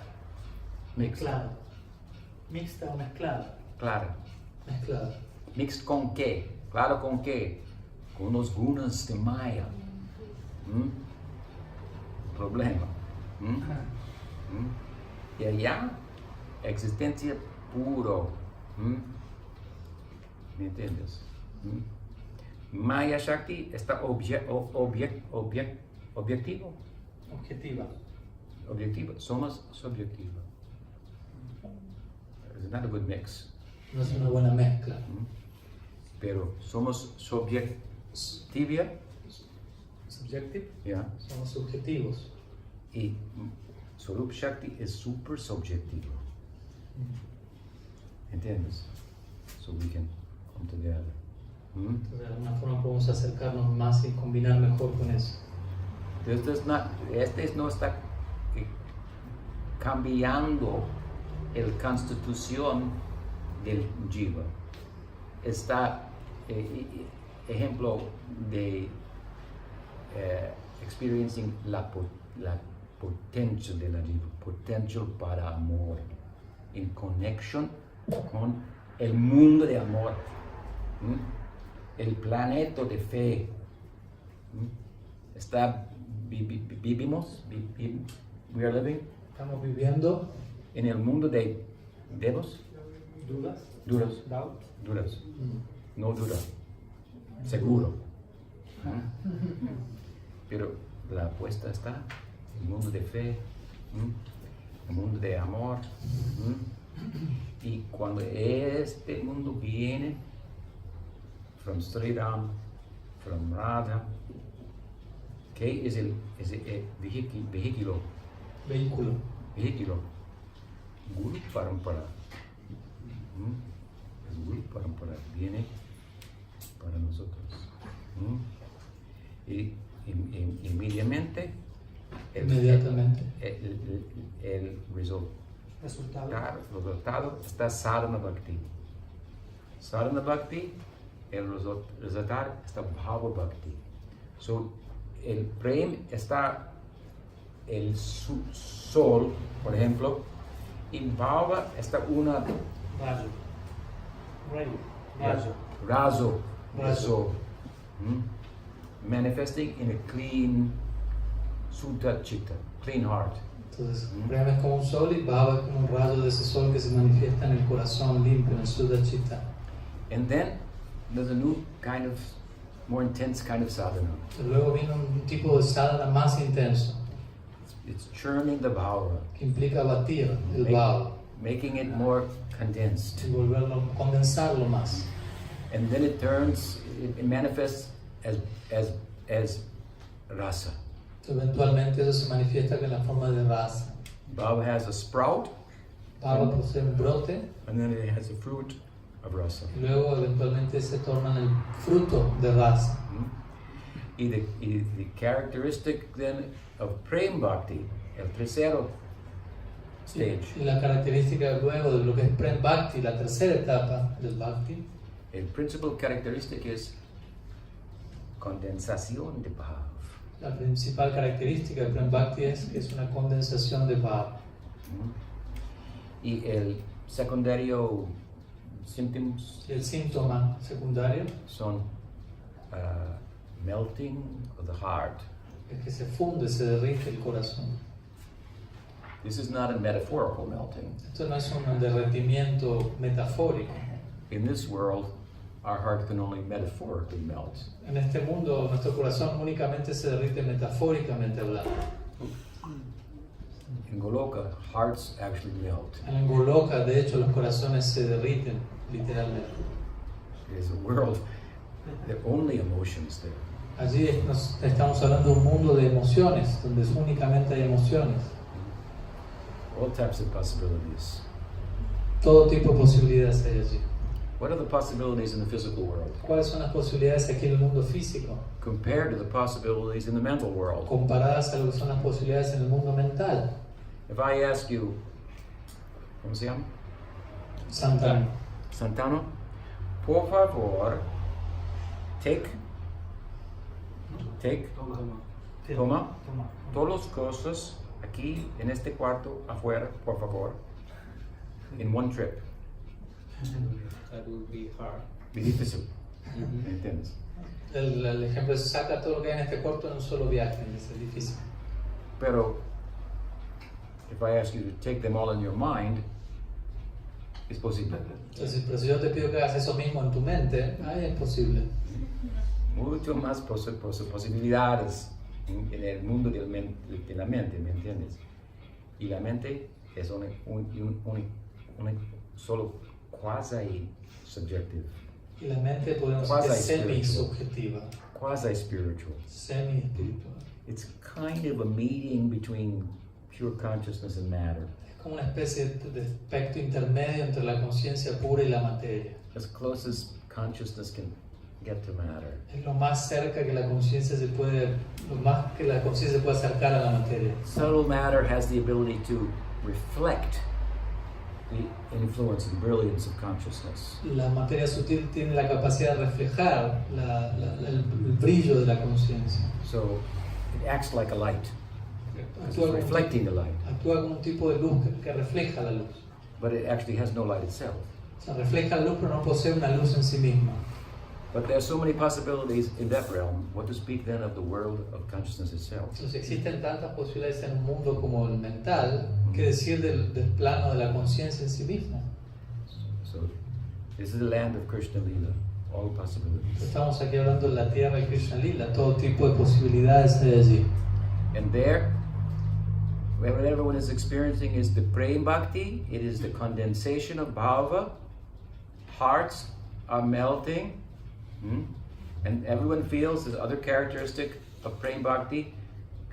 Mezclada. Mixta o mezclada. clara. Mezclada. Mixed con qué? Claro, con qué? Con los gunas de Maya. Problema. Y allá, existencia puro. ¿Me entiendes? Maya Shakti está objetivo. Objetiva. Objetivo. Somos subjetiva. It's not a good mix. No es una buena mezcla. Pero somos subjetiva. Subjective. Yeah. Somos subjetivos. Y Swarup Shakti es super subjetivo. ¿Entiendes? So we can come together. Entonces, de alguna forma podemos acercarnos más y combinar mejor con eso. Este no está cambiando la constitución del jiva. Está ejemplo de experiencing la potencia de la jiva, potencial para amor, en conexión con el mundo de amor, el planeta de fe. We are living Estamos viviendo en el mundo de dedos, duros, duras, no dura, seguro. Pero la apuesta está en el mundo de fe, el mundo de amor. Y cuando este mundo viene, from Sri Ram, from Radha, ¿qué es el vehículo? Guru Parampara. El Guru Parampara viene para nosotros. Y inmediatamente el resultado está Sadhana Bhakti. Sadhana Bhakti, el resultado está Bhava Bhakti. So, el Prem está el sol, por ejemplo, y Bhava está una razo de sol, manifesting in a clean Sutta Chitta, clean heart. Entonces, Prem es como un sol y Bhava es como un rayo de ese sol que se manifiesta en el corazón limpio, en el Sutta Chitta. And then there's a new kind of, more intense kind of sadhana. Luego vino un tipo de sadhana más intenso. It's churning the bhava, Que implica batir el Bhava. making it more condensed. Y volverlo, condensarlo más. And then it manifests as rasa. Eventualmente eso se manifiesta en la forma de rasa. Bhava has a sprout, Bhava posee un brote and then it has a fruit of rasa. y luego eventualmente se torna en el fruto de rasa. Y the characteristic then of Prem Bhakti, el tercero stage, Y la característica luego de lo que es Prem Bhakti, la tercera etapa del Bhakti, el principal characteristic es condensación de bhava. la principal característica de Prem Bhakti es que es una condensación de Bhava. Y el secundario symptoms Y el síntoma secundario son melting of the heart. es que se funde, se derrite el corazón. This is not a metaphorical melting. Esto no es un derretimiento metafórico. In this world, our heart can only metaphorically melt. En este mundo, nuestro corazón únicamente se derrite metafóricamente hablando. In Goloka, hearts actually melt. En Goloka, de hecho, los corazones se derriten, literalmente. It is a world that only emotions there. Allí estamos hablando de un mundo de emociones, donde únicamente hay emociones. All types of possibilities. Todo tipo de posibilidades hay allí. What are the possibilities in the physical world ¿Cuáles son las posibilidades aquí en el mundo físico? compared to the possibilities in the mental world? Comparadas a lo que son las posibilidades en el mundo mental. If I ask you, ¿cómo se llama? Santana. Santano, por favor, toma todas las cosas aquí en este cuarto afuera, por favor, in one trip. That would be hard. Muy difícil, ¿me entiendes? El ejemplo es saca todo lo que hay en este cuarto en un solo viaje, es difícil. Pero, if I ask you to take them all in your mind, es posible. Entonces, pero si yo te pido que hagas eso mismo en tu mente, ahí es posible. Mucho más posibilidades en el mundo de la mente, ¿me entiendes? Y la mente es solo quasi subjective, Y la mente podemos decir que es semi-subjetiva, quasi-spiritual. semi-espiritual. It's kind of a meeting between pure consciousness and matter. Es como una especie de aspecto intermedio entre la conciencia pura y la materia. As close as consciousness can get to matter. Es lo más cerca que la conciencia se puede, lo más que la conciencia se puede acercar a la materia. Subtle matter has the ability to reflect the influence and brilliance of consciousness. La materia sutil tiene la capacidad de reflejar el brillo de la conciencia. So it acts like a light. It's reflecting the light. Actúa como un tipo de luz que refleja la luz. But it actually has no light itself. O sea, refleja la luz pero no posee una luz en sí misma. But there are so many possibilities in that realm. What to speak then of the world of consciousness itself? Entonces existen tantas posibilidades en un mundo como el mental, que decir del plano de la conciencia en sí misma. So this is the land of Krishna Lila. All possibilities. Estamos aquí hablando de la tierra de Krishna Lila, todo tipo de posibilidades hay allí. And there, what everyone is experiencing is the prema bhakti. It is the condensation of bhava. Hearts are melting. And everyone feels this other characteristic of prema bhakti.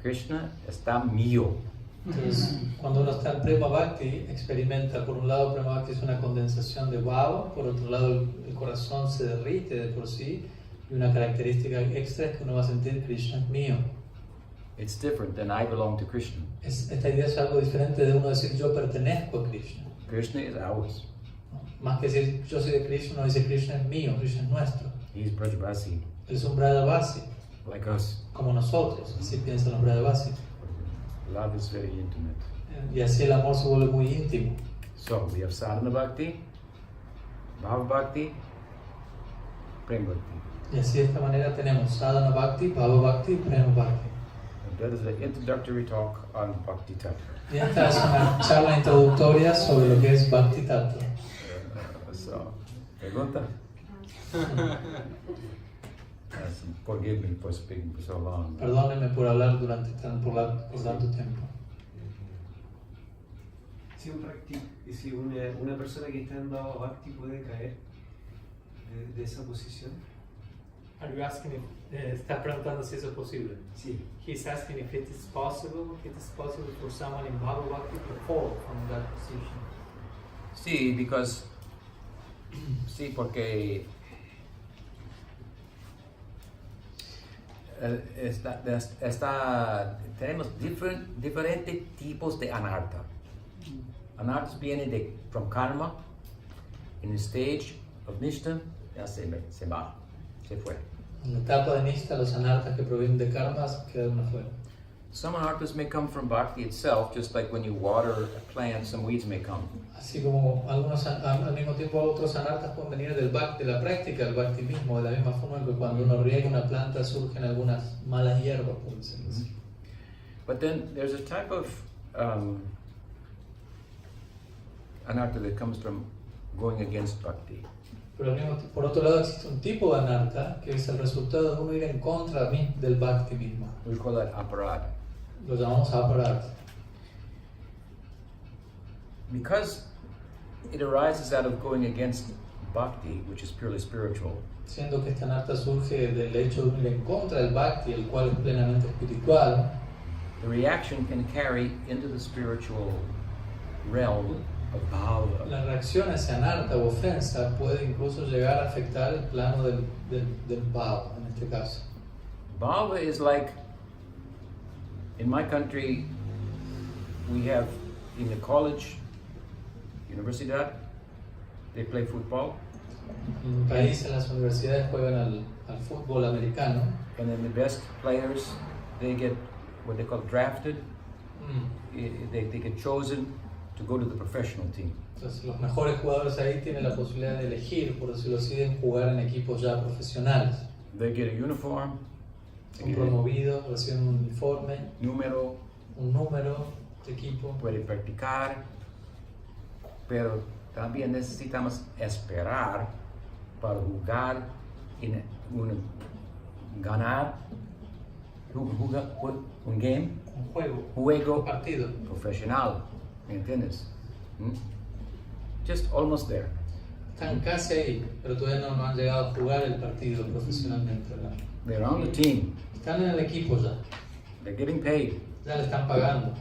Krishna está mío. Entonces, cuando uno está en Prema Bhakti, experimenta, por un lado, Prema Bhakti es una condensación de bhava, por otro lado, el corazón se derrite de por sí, y una característica extra es que uno va a sentir Krishna es mío. It's different than I belong to Krishna. Esta idea es algo diferente de uno decir yo pertenezco a Krishna. Krishna is ours. Más que decir yo soy de Krishna, uno dice Krishna es mío, Krishna es nuestro. He's Brajavasi, Él es un Brajavasi, like us. como nosotros, así piensan los Brajavasi. Love is very intimate. Y así el amor se vuelve muy íntimo. So we have sadhana bhakti, bhava bhakti, prema bhakti. Y así de esta manera tenemos sadhana bhakti, bhava bhakti y prema bhakti. And that is the introductory talk on Bhakti Tattva. Y esta es una charla introductoria sobre lo que es Bhakti tattva. So, pregunta? Forgive me for speaking for so long. Perdónenme por hablar durante por tanto tiempo. Si una persona que está en Bhava Bhakti puede caer de esa posición. Are you asking if, está preguntando si eso es posible? Sí. He's asking if it is possible for someone in Bhava Bhakti to fall from that position. Sí, because sí, porque tenemos diferentes tipos de anartha. Anarthas viene from karma, in the stage of nishta, ya se va, se fue. En la etapa de Nishta, los anartas que provienen de karmas quedan afuera. Some anarthas may come from bhakti itself, just like when you water a plant, some weeds may come. Así como algunos al mismo tiempo otros anartas pueden venir del bhakti, de la práctica del bhakti mismo, de la misma forma que cuando uno riega una planta surgen algunas malas hierbas, por decirlo así. But then there's a type of anartha that comes from going against bhakti. Pero por otro lado existe un tipo de anarta que es el resultado de uno ir en contra del bhakti mismo. We call that aparad. Lo llamamos aparat. Because it arises out of going against bhakti, which is purely spiritual, Siendo que esta anarta surge del hecho de unir en contra del Bhakti, el cual es plenamente espiritual, the reaction can carry into the spiritual realm of bhava. la reacción a esa anarta o ofensa puede incluso llegar a afectar el plano del bhava, en este caso. Bhava is like, in my country, we have in the college, universidad, they play football. En mi país, en las universidades juegan al fútbol americano. And then the best players, they get what they call drafted. They get chosen to go to the professional team. Entonces, los mejores jugadores ahí tienen la posibilidad de elegir, por decirlo así, de jugar en equipos ya profesionales. They get a uniform. Son promovidos, reciben un uniforme, Número. un número de equipo. Pueden practicar, pero también necesitamos esperar para jugar en ganar un game, Un juego un partido. profesional, ¿me entiendes? Just almost there. Están casi ahí, pero todavía no han llegado a jugar el partido profesionalmente, ¿verdad? They're on the team. Están en el equipo ya, They're getting paid, ya le están pagando,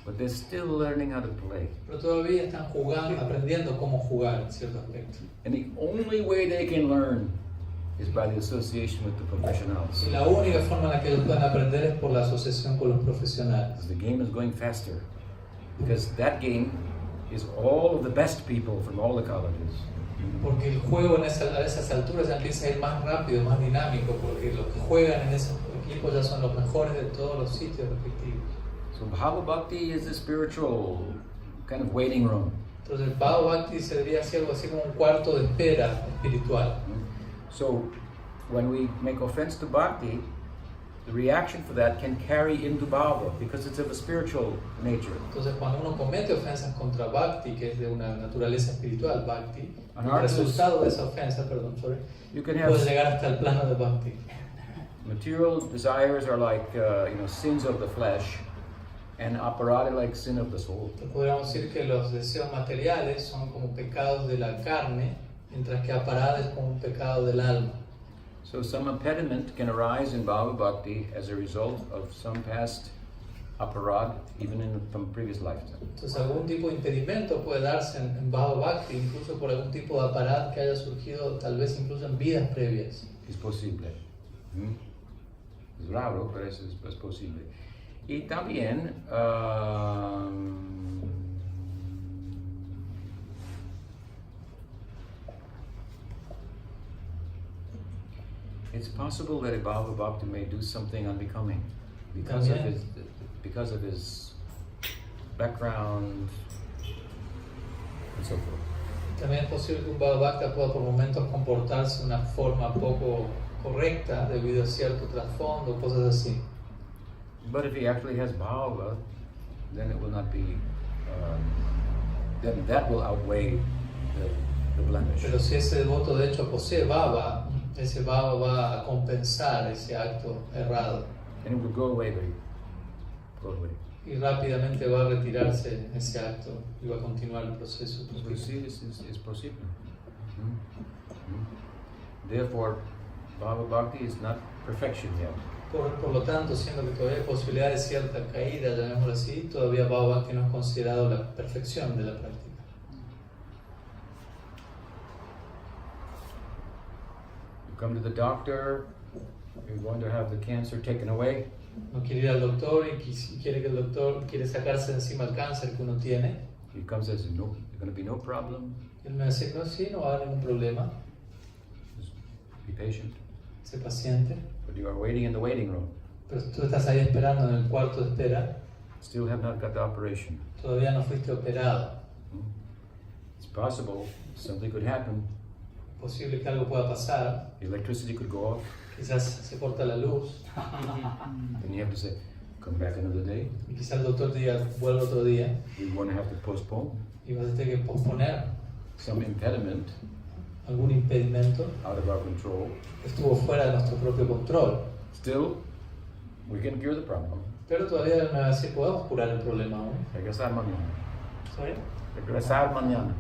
but they're still learning how to play. pero todavía están jugando, aprendiendo cómo jugar en cierto aspecto. And the only way they can learn is by the association with the professionals. Y la única forma en la que ellos pueden aprender es por la asociación con los profesionales. The game is going faster because that game is all of the best people from all the colleges. Porque el juego a esas alturas ya empieza a ir más rápido, más dinámico, porque los que juegan en esos equipos ya son los mejores de todos los sitios respectivos. So Bhava Bhakti is a spiritual kind of waiting room. Entonces el Bhava Bhakti se debería hacer algo así como un cuarto de espera espiritual. So when we make offense to Bhakti, the reaction for that can carry into Bhava because it's of a spiritual nature. Entonces cuando uno comete ofensas contra Bhakti, que es de una naturaleza espiritual, Bhakti, el Anarthas, resultado de esa ofensa, you can puede have llegar hasta el plano de Bhakti. material desires are like sins of the flesh, and aparada like sin of the soul. Entonces, podríamos decir que los deseos materiales son como pecados de la carne, mientras que aparada es como un pecado del alma. So some impediment can arise in Bhava Bhakti as a result of some past aparad, even from previous lifetime. Entonces algún tipo de impedimento puede darse en Bhava Bhakti, incluso por algún tipo de aparad que haya surgido tal vez incluso en vidas previas. Es posible. Es raro, pero es posible. Y también it's possible that a Bhava Bhakta may do something unbecoming because of his background and so forth. También es posible que un Bhava Bhakta pueda por momentos comportarse de una forma poco correcta debido a cierto trasfondo o cosas así. But if he actually has bhava, then it will not be. Then that will outweigh the blemish. Pero si ese devoto de hecho posee bhava, ese bhava va a compensar ese acto errado. And it will go away Y rápidamente va a retirarse ese acto y va a continuar el proceso. Sí, es posible. Therefore, Bhava Bhakti is not perfection yet. Por lo tanto, siendo que todavía hay posibilidad de cierta caída, llamémoslo así, todavía Bhava Bhakti no es considerado la perfección de la práctica. You come to the doctor, you're going to have the cancer taken away. No quiere ir al doctor y quiere que el doctor quiere sacarse de encima el cáncer que uno tiene. He comes and says, no, there's going to be no problem. Y él me dice, no, sí, no va a haber ningún problema. Just be patient. Sé paciente. But you are waiting in the waiting room. Pero tú estás ahí esperando en el cuarto de espera. Still have not got the operation. Todavía no fuiste operado. It's possible something could happen. Posible que algo pueda pasar. Electricity could go off. Quizás se corta la luz. Then you have to say, come back another day. Y quizás el doctor te diga, vuelve otro día. We're going to have to postpone. Y vas a tener que posponer Some impediment algún impedimento out of our control. que estuvo fuera de nuestro propio control. Still, we can cure the problem. Pero todavía no así podemos curar el problema aún. Regresar mañana. ¿Sorry? Regresar mañana.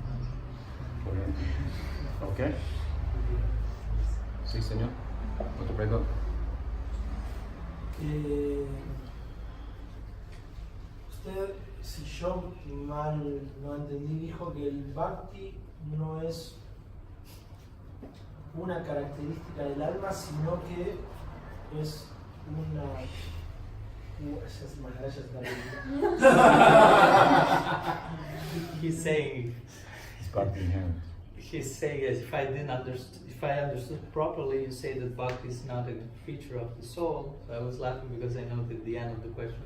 Okay? Sí, señor. Otra pregunta. Usted, si yo mal no entendí, dijo que el Bhakti no es una característica del alma, sino que es una... He's saying, It's Bhakti inherent. he's saying that if I understood properly, you say that bhakti is not a feature of the soul. So I was laughing because I know the end of the question.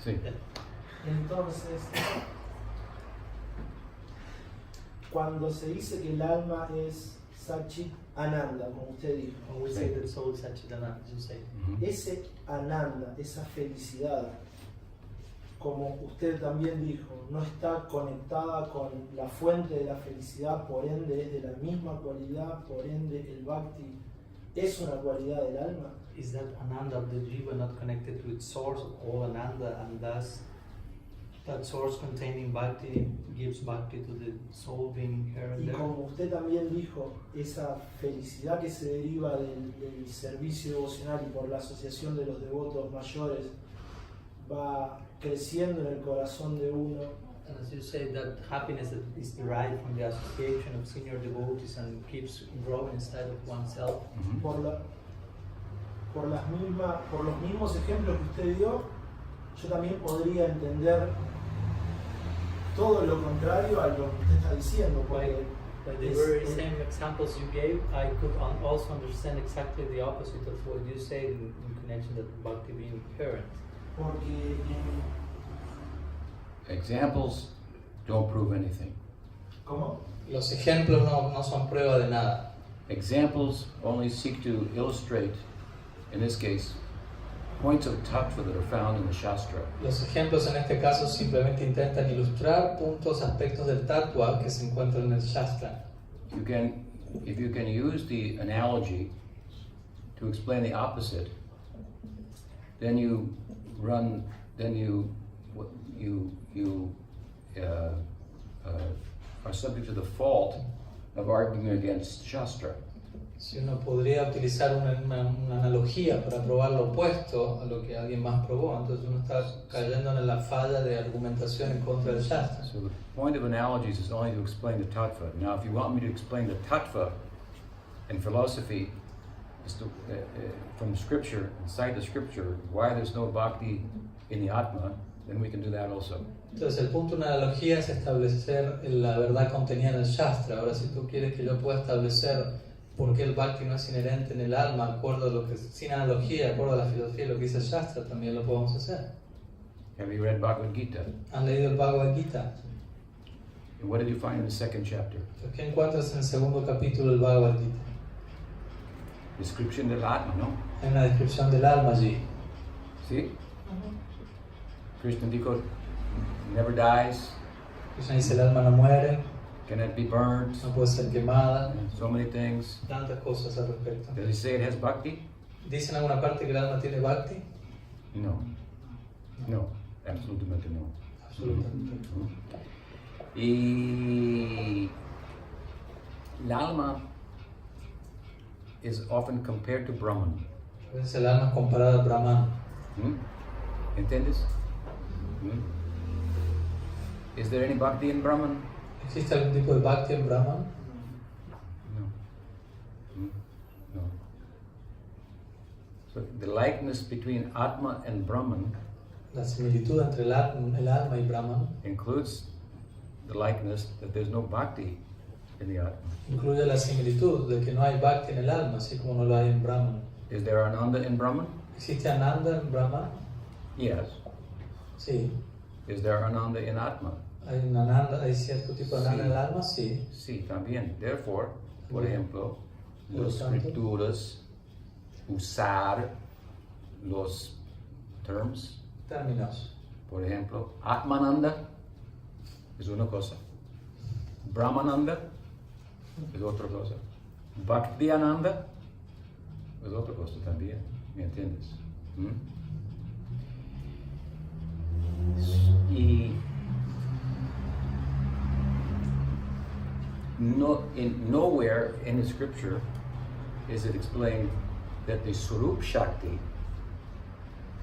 Sí. Entonces, cuando se dice que el alma es Satchit Ananda, como usted dijo, When we say that soul is Satchitananda, you say. ese Ananda, esa felicidad, como usted también dijo, no está conectada con la fuente de la felicidad, por ende es de la misma cualidad, por ende el Bhakti es una cualidad del alma. Is that Ananda of the Jiva not connected to its source of all Ananda, and thus that source containing Bhakti gives Bhakti to the soul being here and Y there? como usted también dijo, esa felicidad que se deriva del servicio devocional y por la asociación de los devotos mayores va creciendo en el corazón de uno. And as you say, that happiness that is derived from the association of senior devotees and keeps growing inside of oneself. Por los mismos ejemplos que usted dio, yo también podría entender todo lo contrario a lo que usted está diciendo. Porque By the very same examples you gave, I could also understand exactly the opposite of what you said in connection that Bhakti being inherent. Porque Examples don't prove anything. ¿cómo? Los ejemplos no son prueba de nada. Examples only seek to illustrate, in this case, points of tattva that are found in the Shastra. Los ejemplos en este caso simplemente intentan ilustrar puntos, aspectos del tattva que se encuentran en el Shastra. If you can use the analogy to explain the opposite, then you are subject to the fault of arguing against Shastra. Si uno podría utilizar una analogía para probar lo opuesto a lo que alguien más probó, entonces uno está cayendo en la falla de argumentación en contra del Shastra. So the point of analogies is only to explain the tattva. Now, if you want me to explain the tattva in philosophy, from scripture, inside the scripture, why there's no bhakti in the Atma, then we can do that also. Entonces el punto de una analogía es establecer la verdad contenida en el Shastra. Ahora, si tú quieres que yo pueda establecer por qué el Bhakti no es inherente en el alma, de acuerdo a lo que, sin analogía, de acuerdo a la filosofía, lo que dice el Shastra, también lo podemos hacer. Have you read Bhagavad Gita? ¿Han leído el Bhagavad Gita? And what did you find in the second chapter? Entonces, ¿qué encuentras en el segundo capítulo del Bhagavad Gita? Description del Atma, ¿no? Hay una descripción del alma allí. ¿Sí? Krishna dijo, never dies, Krishna dice el alma no muere, cannot be burned, no puede ser quemada, so many things. tantas cosas al respecto. Does he say it has bhakti? ¿Dice en alguna parte que el alma tiene Bhakti? No. No, absolutamente no. Absolutamente. Y el alma is often compared to Brahman. A veces el alma es comparada al Brahman. ¿Entiendes? Is there any bhakti in Brahman? ¿Existe algún tipo de Bhakti en Brahman? No. No. So the likeness between Atma and Brahman La similitud entre el alma y Brahman includes the likeness that there's no bhakti in the Atma. incluye la similitud de que no hay Bhakti en el alma, así como no lo hay en Brahman. Is there Ananda in Brahman? ¿Existe Ananda en Brahman? Yes. Sí. Is there Ananda in Atma? ¿Hay un Ananda, hay cierto tipo de Ananda en el alma? Sí. Sí, también. Therefore, por Bien. ejemplo, Por lo las tanto. escrituras usar los terms, Términos. por ejemplo, Atmananda es una cosa, Brahmananda es otra cosa, Bhaktiananda es otra cosa también, ¿me entiendes? Y nowhere in the scripture is it explained that the Swarup Shakti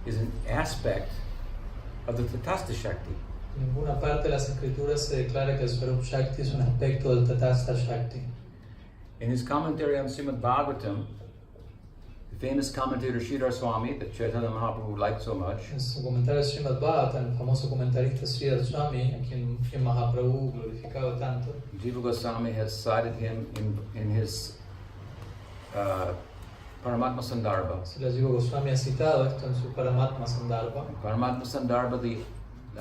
is an aspect of the Tatastha Shakti. En ninguna parte de las escrituras se declara que el Swarup Shakti es un aspecto del Tatastha Shakti. In his commentary on Srimad Bhagavatam, the famous commentator Sridhar Swami, that Chaitanya Mahaprabhu liked so much, En su comentario de Srimad Bhagavatam, el famoso comentarista Sridhar Swami, a quien Mahaprabhu glorificaba tanto, Jiva Goswami has cited him in his Paramatma Sandarbha. Srila Jiva Goswami ha citado esto en su Paramatma Sandarbha. In Paramatma Sandarbha, the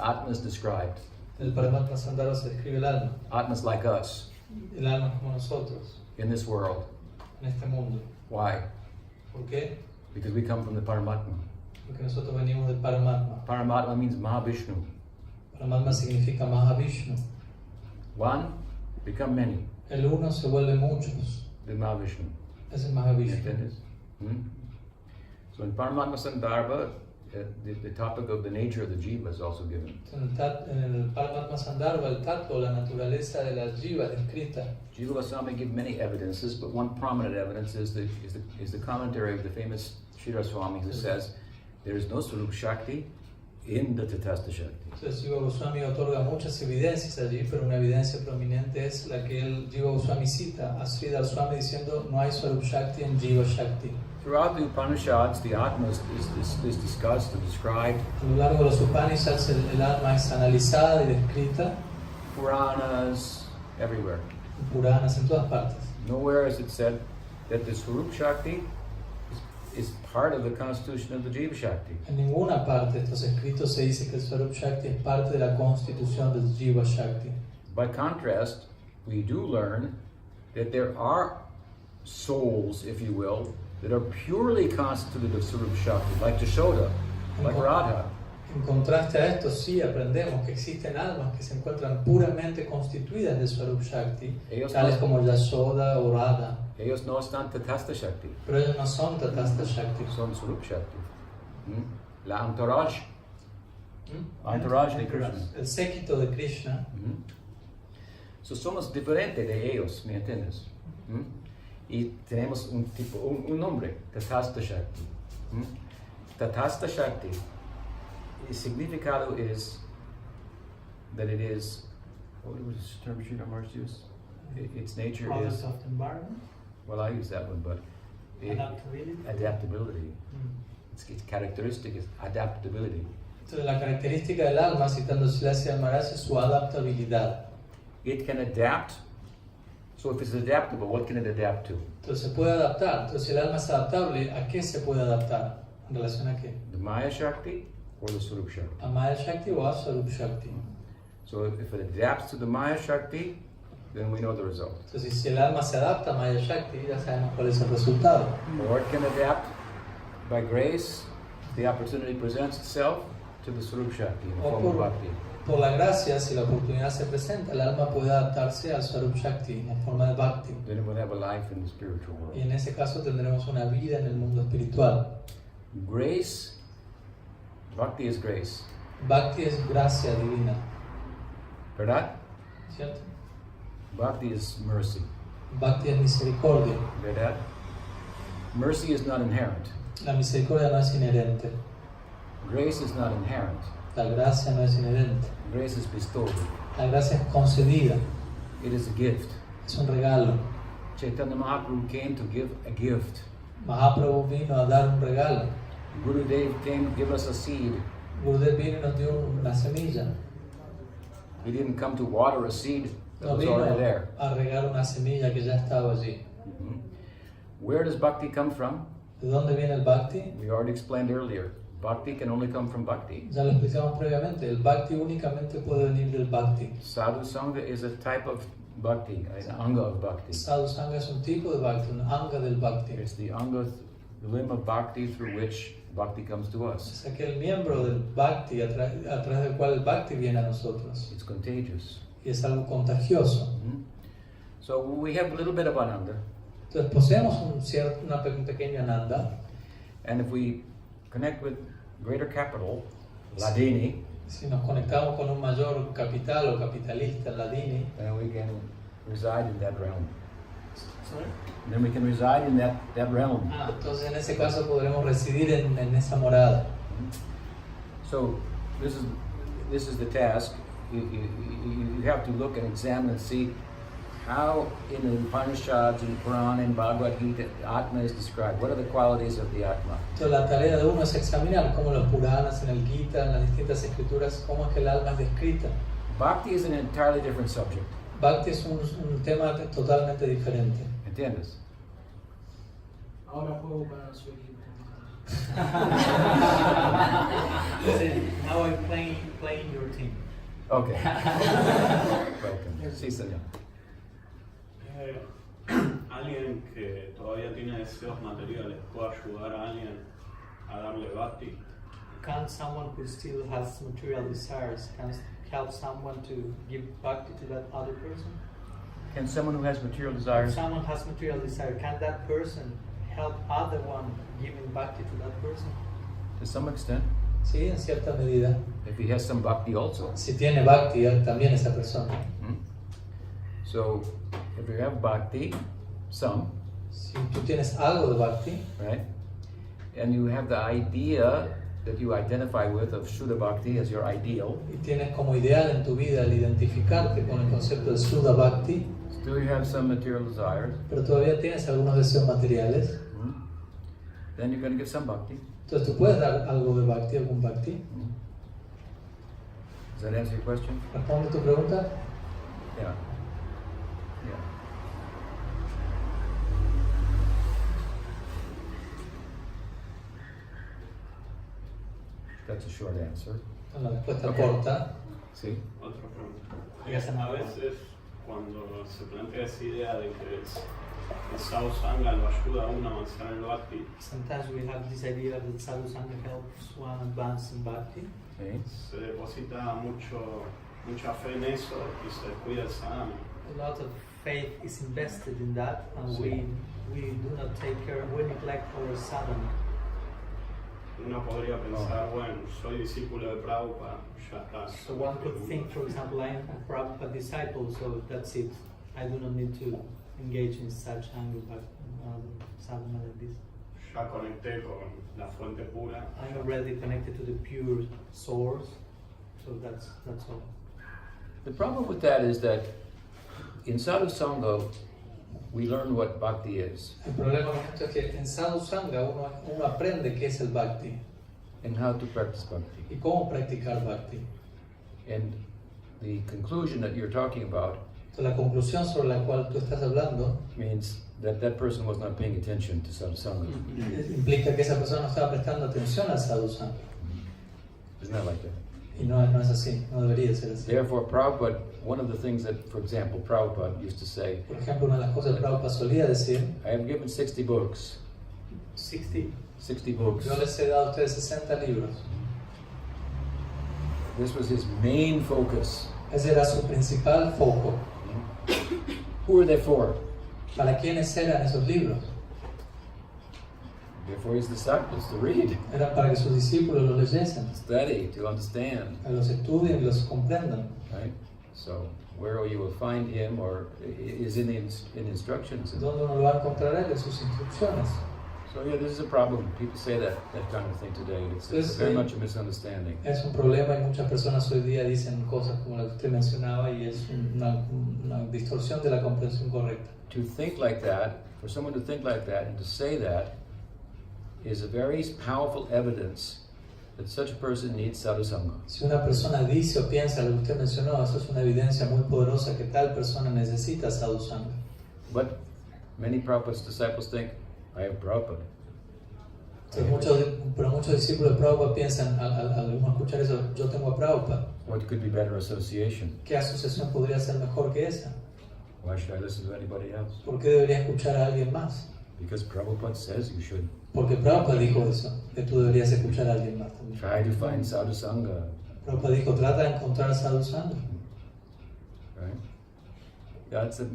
Atma is described. En el Paramatma Sandarbha se describe el alma. Atma is like us El alma es como nosotros, in this world. en este mundo. Why? ¿Por qué? Because we come from the Paramatma. Porque nosotros venimos del Paramatma. Paramatma means Mahavishnu. Paramatma significa Mahavishnu. One become many. El uno se vuelve muchos. The Mahavishnu. Es el Mahavishnu. ¿Entiendes? So in Paramatma Sandarbha, the topic of the nature of the jiva is also given. En el Paramatma Sandarbha, el tattva, la naturaleza de la jiva es descrita. Jiva Goswami give many evidences, but one prominent evidence is the commentary of the famous Sridhar Swami, who says there is no Swarup Shakti in the Tatastha Shakti. Entonces Jiva Goswami otorga muchas evidencias allí, pero una evidencia prominente es la que el Jiva Goswami cita a Sridhar Swami diciendo no hay Swarup Shakti en Jiva Shakti. Throughout the Upanishads, the Atma is discussed and described. A lo largo de los Upanishads el alma es analizada y descrita. Puranas, everywhere. En Puranas, en todas partes. Nowhere is it said that the Swarup Shakti is part of the constitution of the Jiva Shakti. En ninguna parte de estos escritos se dice que el Swarup Shakti es parte de la constitución del Jiva Shakti. By contrast, we do learn that there are souls, if you will, that are purely constituted of Swarup Shakti, like Jashoda, like Radha. En contraste a esto, sí aprendemos que existen almas que se encuentran puramente constituidas de Swarup Shakti, tales como Yashoda o Radha. Ellos no están Tatastha Shakti, Pero ellos no son Tatastha Shakti. son Swarup Shakti. La entourage. Entourage de Krishna. El séquito de Krishna. So somos diferentes de ellos, ¿me entiendes? Y tenemos un nombre, Tatastha Shakti. Tatastha Shakti, the significado is that it is, what was the term Sridhar Maharaj used? Its nature Product is, of the environment. well, I use that one, but Adaptability. adaptability. Its characteristic is adaptability. Entonces la característica del alma, citando Srila Maharaj, es su adaptabilidad. It can adapt. So if it's adaptable, what can it adapt to? Entonces se puede adaptar. Entonces si el alma es adaptable, ¿a qué se puede adaptar? ¿En relación a qué? The Maya Shakti or the Swarup Shakti? ¿A Maya Shakti o a Swarup Shakti? So if it adapts to the Maya Shakti, then we know the result. Entonces si el alma se adapta a Maya Shakti, ya sabemos cuál es el resultado. Or it can adapt by grace, the opportunity presents itself to the Swarup Shakti in the form of Bhakti. Por la gracia, si la oportunidad se presenta, el alma puede adaptarse al Swarup Shakti en forma de Bhakti. Then it will have a life in the spiritual Y world. en ese caso tendremos una vida en el mundo espiritual. Grace, Bhakti is grace, Bhakti es gracia divina, ¿verdad? ¿cierto? Bhakti is mercy, Bhakti es misericordia. ¿verdad? Mercy is not inherent. La misericordia no es inherente. Grace is not inherent. La gracia no es inherente. Grace is bestowed. La gracia es concedida. It is a gift. Es un regalo. Chaitanya Mahaprabhu came to give a gift. Mahaprabhu vino a dar un regalo. Gurudev came to give us a seed. Gurudev vino y nos dio una semilla. He didn't come to water a seed that No was vino already there. a regar una semilla que ya estaba allí. Where does Bhakti come from? ¿De dónde viene el Bhakti? We already explained earlier. Bhakti can only come from Bhakti. Ya lo explicamos previamente. El Bhakti únicamente puede venir del Bhakti. Sadhu Sangha is a type of Bhakti, an anga of Bhakti. Sadhu Sangha es un tipo de Bhakti, un anga del Bhakti. It's the anga, the limb of Bhakti through which Bhakti comes to us. Es aquel miembro del Bhakti a través del cual el Bhakti viene a nosotros. It's contagious. Y es algo contagioso. So we have a little bit of Ananda, Entonces poseemos un pequeño ananda. and if we connect with greater capital, Ladini, Si nos conectamos con un mayor capital o capitalista, Ladini, then we can reside in that realm. And then we can reside in that realm. Entonces en ese caso podremos residir en esa morada. So this is the task. You have to look and examine and see how in the Upanishads, in Quran, and Bhagavad Gita, Atma is described. What are the qualities of the Atma? Entonces la tarea de uno es examinar cómo los Puranas, en el Gita, en las distintas escrituras, cómo es que el alma es descrita. Bhakti is an entirely different subject. Bhakti es un tema totalmente diferente. ¿Entiendes? Ahora juego para su equipo. Now I'm playing your team. Okay. Welcome. Sí, señor. Alguien que todavía tiene deseos materiales, ¿puede ayudar a alguien a darle bhakti? Can someone who still has material desires can help someone to give bhakti to that other person? Can someone who has material If desires, someone has material desire, can that person help other one giving bhakti to that person? to some extent, Sí, en cierta medida. if he has some bhakti also? Si tiene bhakti también esa persona. So, if you have bhakti, some, Si tú tienes algo de bhakti, right, and you have the idea that you identify with of Shuddha Bhakti as your ideal, y tienes como ideal en tu vida el identificarte con el concepto de Shuddha Bhakti, still you have some material desires, pero todavía tienes algunos deseos materiales, then you're going to give some bhakti. entonces tú puedes dar algo de bhakti, algún bhakti. Does that answer your question? ¿Responde tu pregunta? Yeah. Yeah. That's a short answer. La respuesta Okay. corta. See? Otra pregunta. Dígase, A veces cuando se plantea esa idea de que el sadhu sangha lo ayuda a uno a avanzar en el bhakti, Sometimes we have this idea that sadhu sangha helps one advance in bhakti. See? se deposita mucha fe en eso y se descuida el sadhana. A lot of faith is invested in that, and we do not take care, we neglect our sadhana. Uno podría pensar, bueno, soy discípulo de Prabhupada, ya está. So one could think, for example, I am a Prabhupada disciple, so that's it. I do not need to engage in such angle, but sadhana like this. Ya conecté con la fuente pura. I'm already connected to the pure source, so that's all. The problem with that is that in Sadhu Sangha, we learn what bhakti is El problema con esto es que en sadhu sangha uno aprende qué es el bhakti and how to practice bhakti. y cómo practicar bhakti. And the conclusion that you're talking about Entonces, la conclusión sobre la cual tú estás hablando means that that person was not paying attention to Sadhu Sangha. implica que esa persona no estaba prestando atención al sadhu sangha. Isn't that like that? Y no es así, no debería ser así. Therefore, Prabhupada, one of the things that, for example, Prabhupada used to say, Por ejemplo, una de las cosas que Prabhupada solía decir, I have given 60 books. 60 books. yo les he dado a ustedes 60 libros. This was his main focus. Ese era su principal foco. Who are they for? ¿Para quiénes eran esos libros? They're for his disciples to read, Eran para que sus discípulos los leyesen, study, to understand, que los estudien y los comprendan. right? So, where you will find him or is in the instructions. ¿Dónde uno lo va a encontrar él? En sus instrucciones. So yeah, this is a problem. People say that kind of thing today. It's very much a misunderstanding. Es un problema y muchas personas hoy día dicen cosas como la que usted mencionaba y es una distorsión de la comprensión correcta. To think like that, for someone to think like that and to say that is a very powerful evidence that such a person needs sadhu sangha. Si una persona dice o piensa lo que usted mencionó, eso es una evidencia muy poderosa que tal persona necesita sadhu sangha. But many Prabhupada's disciples think, I have Prabhupada. Pero muchos discípulos de Prabhupada piensan, al escuchar eso, yo tengo a Prabhupada. What could be better association? ¿Qué asociación podría ser mejor que esa? Why should I listen to anybody else? ¿Por qué debería escuchar a alguien más? Because Prabhupada says you should. Porque Prabhupada dijo eso, que tú deberías escuchar a alguien más también. Try to find sadhu sangha. Prabhupada dijo, trata de encontrar sadhu sangha. Right? Yeah, it's a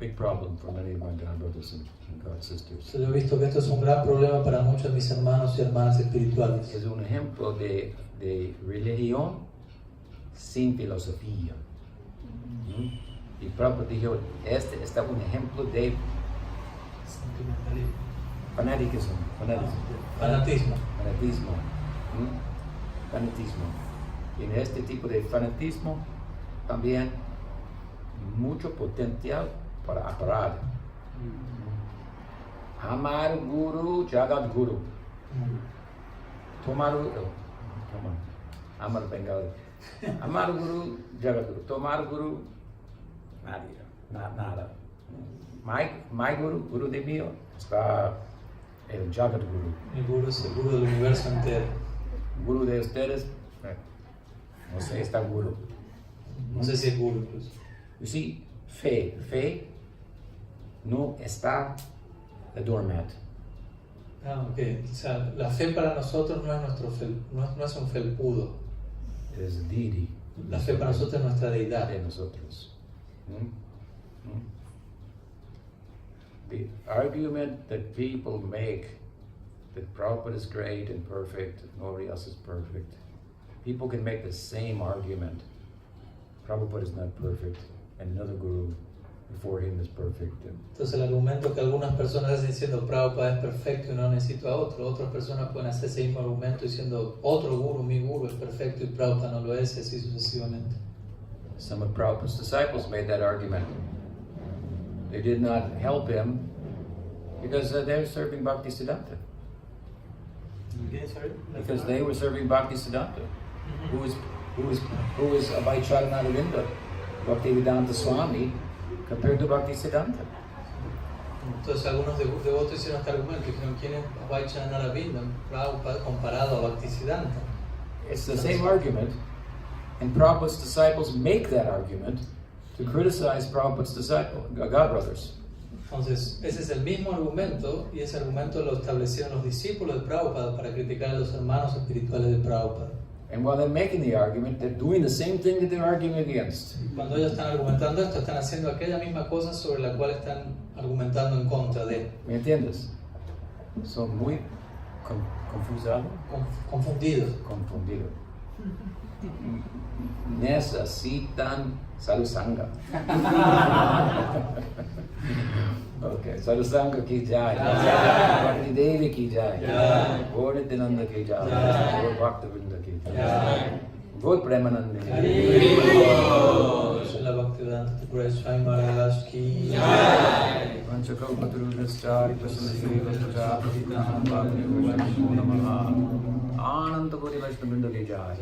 big problem for many of my God brothers and God sisters. Yo he visto que esto es un gran problema para muchos de mis hermanos y hermanas espirituales. Es un ejemplo de religión sin filosofía. Y Prabhupada dijo, este está un ejemplo de fanatismo. Fanatismo. Y en este tipo de fanatismo también mucho potencial para aparar. Amar Guru, Jagat Guru. Amar Bengali. Amar Guru, Jagat Guru. Tomar Guru, nada. My Guru de mío, está el Jagat Guru. Mi Guru es el Guru del universo entero. Guru de ustedes, no sé, está Guru. No sé si es Guru incluso. You see, fe no está the doormat. Ok. O sea, la fe para nosotros no es no es un felpudo. It is a deity. La fe para nosotros es nuestra deidad. De nosotros. The argument that people make that Prabhupada is great and perfect, that nobody else is perfect, people can make the same argument. Prabhupada is not perfect, and another guru before him is perfect. Entonces el argumento que algunas personas hacen diciendo Prabhupada es perfecto y no necesito a otro, otras personas pueden hacer ese mismo argumento diciendo otro guru, mi guru es perfecto y Prabhupada no lo es, y así sucesivamente. Some of Prabhupada's disciples made that argument. They did not help him because they were serving Bhakti Siddhanta. Because they were serving Bhakti Siddhanta, who is Abhaicharanaravinda, Bhaktivedanta Swami, compared to Bhakti Siddhanta. Entonces algunos devotos hicieron este argumento, dijeron ¿quién es Abhaicharanaravinda? Prabhupada comparado a Bhaktisiddhanta. It's the same argument, and Prabhupada's disciples make that argument to criticize Prabhupada's godbrothers. Entonces, ese es el mismo argumento, y ese argumento lo establecieron los discípulos de Prabhupada para criticar a los hermanos espirituales de Prabhupada. And while they're making the argument, they're doing the same thing that they're arguing against. Cuando ellos están argumentando esto, están haciendo aquella misma cosa sobre la cual están argumentando en contra de. ¿Me entiendes? Son muy confundidos. Necesitan Sadhusanga. Okay, Sadhusanga ki jai. Bhakti Devi ki jai. Gaur Nityananda ki jai. Gaur Bhaktivinoda ki jai. Gaur Premananda ki jai. Srila Bhaktivedanta Thakur Swami Maharaj ki jai. Panchakalpatarudascha Ripasandhi Vastuja Ananda Koti Vaishnavrinda ki jai.